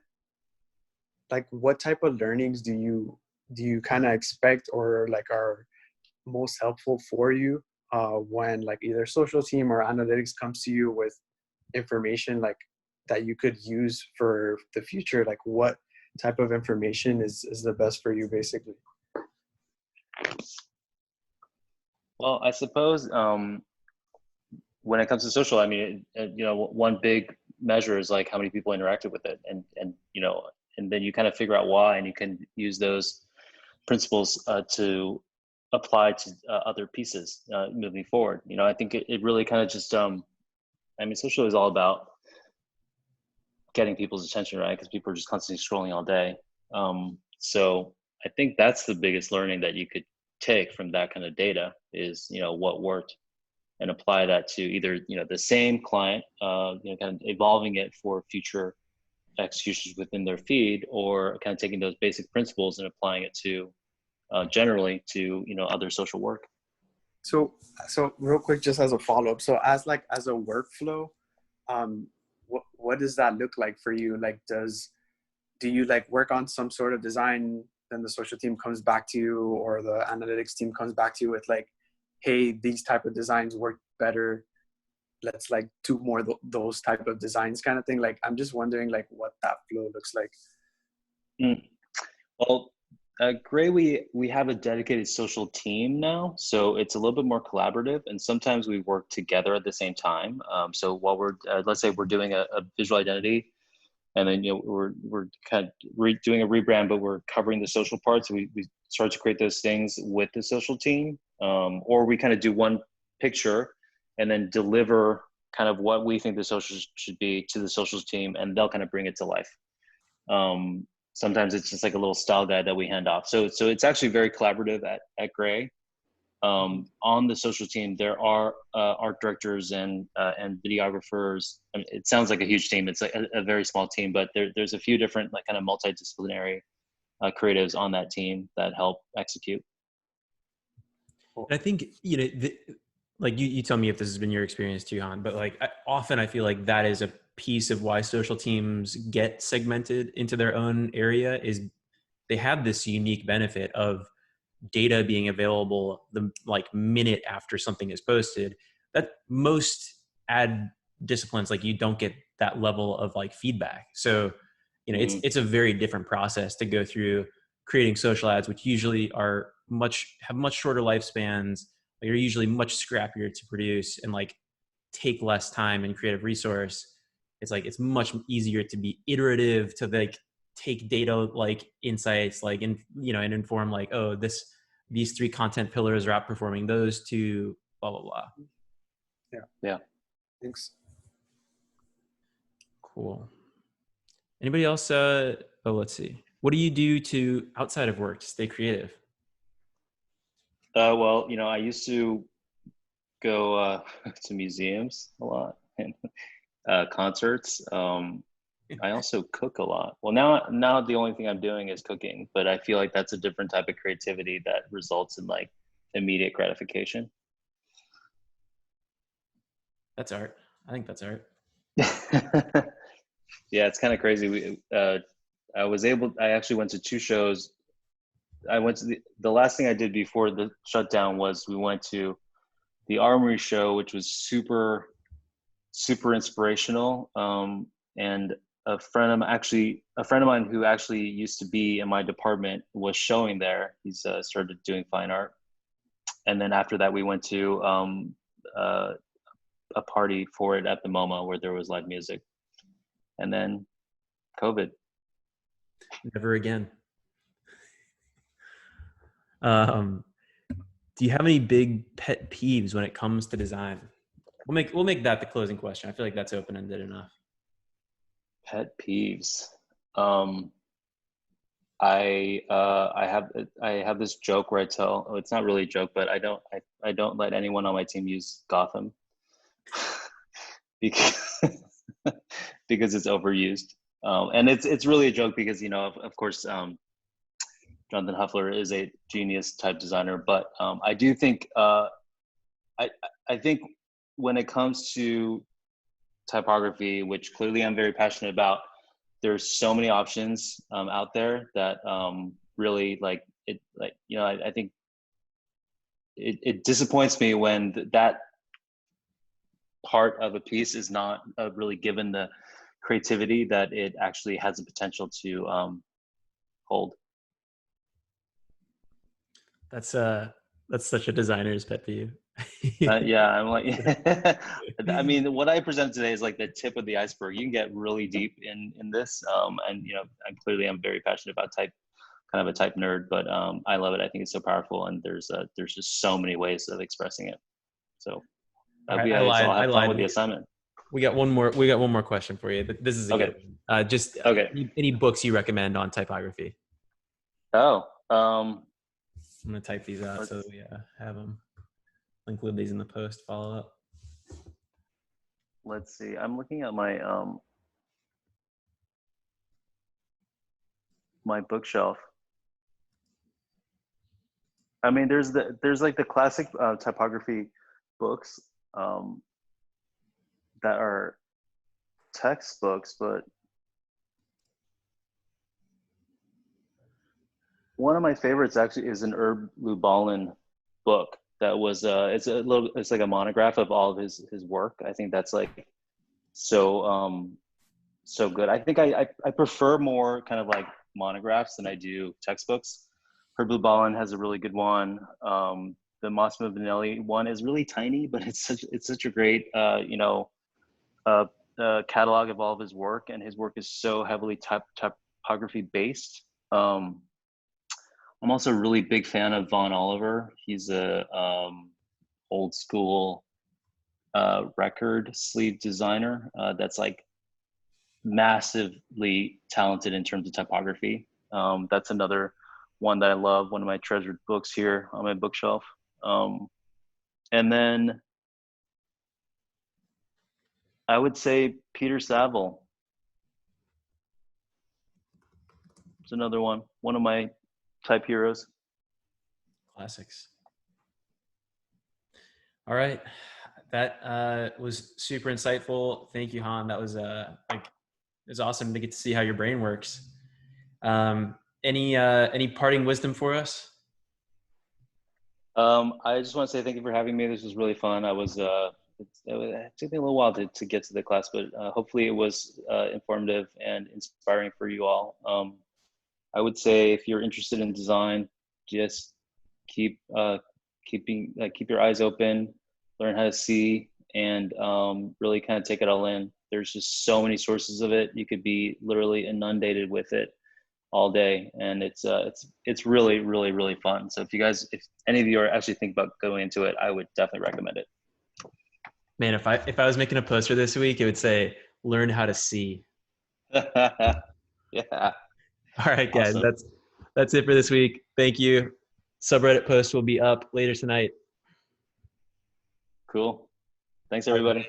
E: what type of learnings do you kind of expect, or like are most helpful for you when like either social team or analytics comes to you with information like that you could use for the future? Like what type of information is the best for you, basically?
B: Well, I suppose when it comes to social, I mean, one big measure is like how many people interacted with it, and and then you kind of figure out why, and you can use those principles to apply to other pieces moving forward. I think it really kind of just, I mean, social is all about getting people's attention, right? Because people are just constantly scrolling all day. So I think that's the biggest learning that you could take from that kind of data is, what worked, and apply that to either, the same client, kind of evolving it for future executions within their feed, or kind of taking those basic principles and applying it to generally to, other social work.
E: So real quick, just as a follow-up, so as a workflow, what does that look like for you? Like, do you like work on some sort of design, then the social team comes back to you, or the analytics team comes back to you with like, hey, these type of designs work better, let's like do more those type of designs, kind of thing? Like, I'm just wondering like what that flow looks like.
B: Well, at Gray, we have a dedicated social team now, so it's a little bit more collaborative, and sometimes we work together at the same time. So while we're let's say we're doing a visual identity, and then we're kind of doing a rebrand, but we're covering the social parts. We start to create those things with the social team, or we kind of do one picture and then deliver kind of what we think the socials should be to the socials team, and they'll kind of bring it to life. Sometimes it's just like a little style guide that we hand off. So it's actually very collaborative at Gray. On the social team, there are art directors and videographers. I mean, it sounds like a huge team. It's like a very small team, but there's a few different like kind of multidisciplinary creatives on that team that help execute.
A: And I think, like you tell me if this has been your experience too, Han, but like often I feel like that is a piece of why social teams get segmented into their own area, is they have this unique benefit of data being available the like minute after something is posted, that most ad disciplines, like, you don't get that level of like feedback. So it's a very different process to go through creating social ads, which usually have much shorter lifespans. They're usually much scrappier to produce and like take less time and creative resource. It's much easier to be iterative, to like take data like insights like and inform like, oh, these three content pillars are outperforming those two, blah blah blah.
B: Yeah.
E: Thanks.
A: Cool. Anybody else? Let's see. What do you do to outside of work to stay creative?
B: Well, I used to go to museums a lot and concerts. I also cook a lot. Well, now the only thing I'm doing is cooking, but I feel like that's a different type of creativity that results in like immediate gratification.
A: That's art. I think that's art.
B: Yeah, it's kind of crazy. I actually went to 2 shows. I went to the last thing I did before the shutdown was we went to the Armory show, which was super, super inspirational. And a friend of mine who actually used to be in my department was showing there. He's started doing fine art. And then after that, we went to a party for it at the MoMA where there was live music. And then COVID.
A: Never again. Do you have any big pet peeves when it comes to design? We'll make that the closing question. I feel like that's open-ended enough.
B: Pet peeves. I have this joke where I tell, oh, it's not really a joke, but I don't let anyone on my team use Gotham because because it's overused. And it's really a joke because of course Jonathan Huffler is a genius type designer, but I do think I think when it comes to typography, which clearly I'm very passionate about, there's so many options out there that really like it. Like, you know, I think it disappoints me when that part of a piece is not really given the creativity that it actually has the potential to hold.
A: That's such a designer's pet peeve.
B: Yeah, I'm like, I mean, what I presented today is like the tip of the iceberg. You can get really deep in this, and you know, I'm very passionate about type, kind of a type nerd, but I love it. I think it's so powerful, and there's just so many ways of expressing it. So I hope you
A: I
B: guys
A: lied.
B: all have
A: I
B: fun
A: lied.
B: with the assignment.
A: We got one more. We got one more question for you. This is a
B: Okay.
A: good one. Just
B: Okay.
A: any books you recommend on typography?
B: Oh,
A: I'm gonna type these out so that we have them. I'll include these in the post follow up.
B: let's see. I'm looking at my my bookshelf. I mean, there's like the classic typography books that are textbooks, but one of my favorites actually is an Herb Lubalin book that was it's like a monograph of all of his work. I think that's like so so good. I think I prefer more kind of like monographs than I do textbooks. Herb Lubalin has a really good one. The Massimo Vanelli one is really tiny, but it's such a great you know catalog of all of his work, and his work is so heavily typography based. I'm also a really big fan of Von Oliver. He's a old school record sleeve designer that's like massively talented in terms of typography. That's another one that I love, one of my treasured books here on my bookshelf. And then I would say Peter Saville. It's another one of my type heroes.
A: Classics. All right. That was super insightful. Thank you, Han. That was it was awesome to get to see how your brain works. Any parting wisdom for us?
B: I just want to say thank you for having me. This was really fun. It took me a little while to get to the class, but hopefully it was informative and inspiring for you all. I would say if you're interested in design, just keep your eyes open, learn how to see, and really kind of take it all in. There's just so many sources of it. You could be literally inundated with it all day, and it's really, really, really fun. So if any of you are actually thinking about going into it, I would definitely recommend it.
A: Man, if I was making a poster this week, it would say learn how to see.
B: Yeah.
A: All right, guys.
B: Awesome.
A: That's it for this week. Thank you. Subreddit post will be up later tonight.
B: Cool. Thanks, everybody.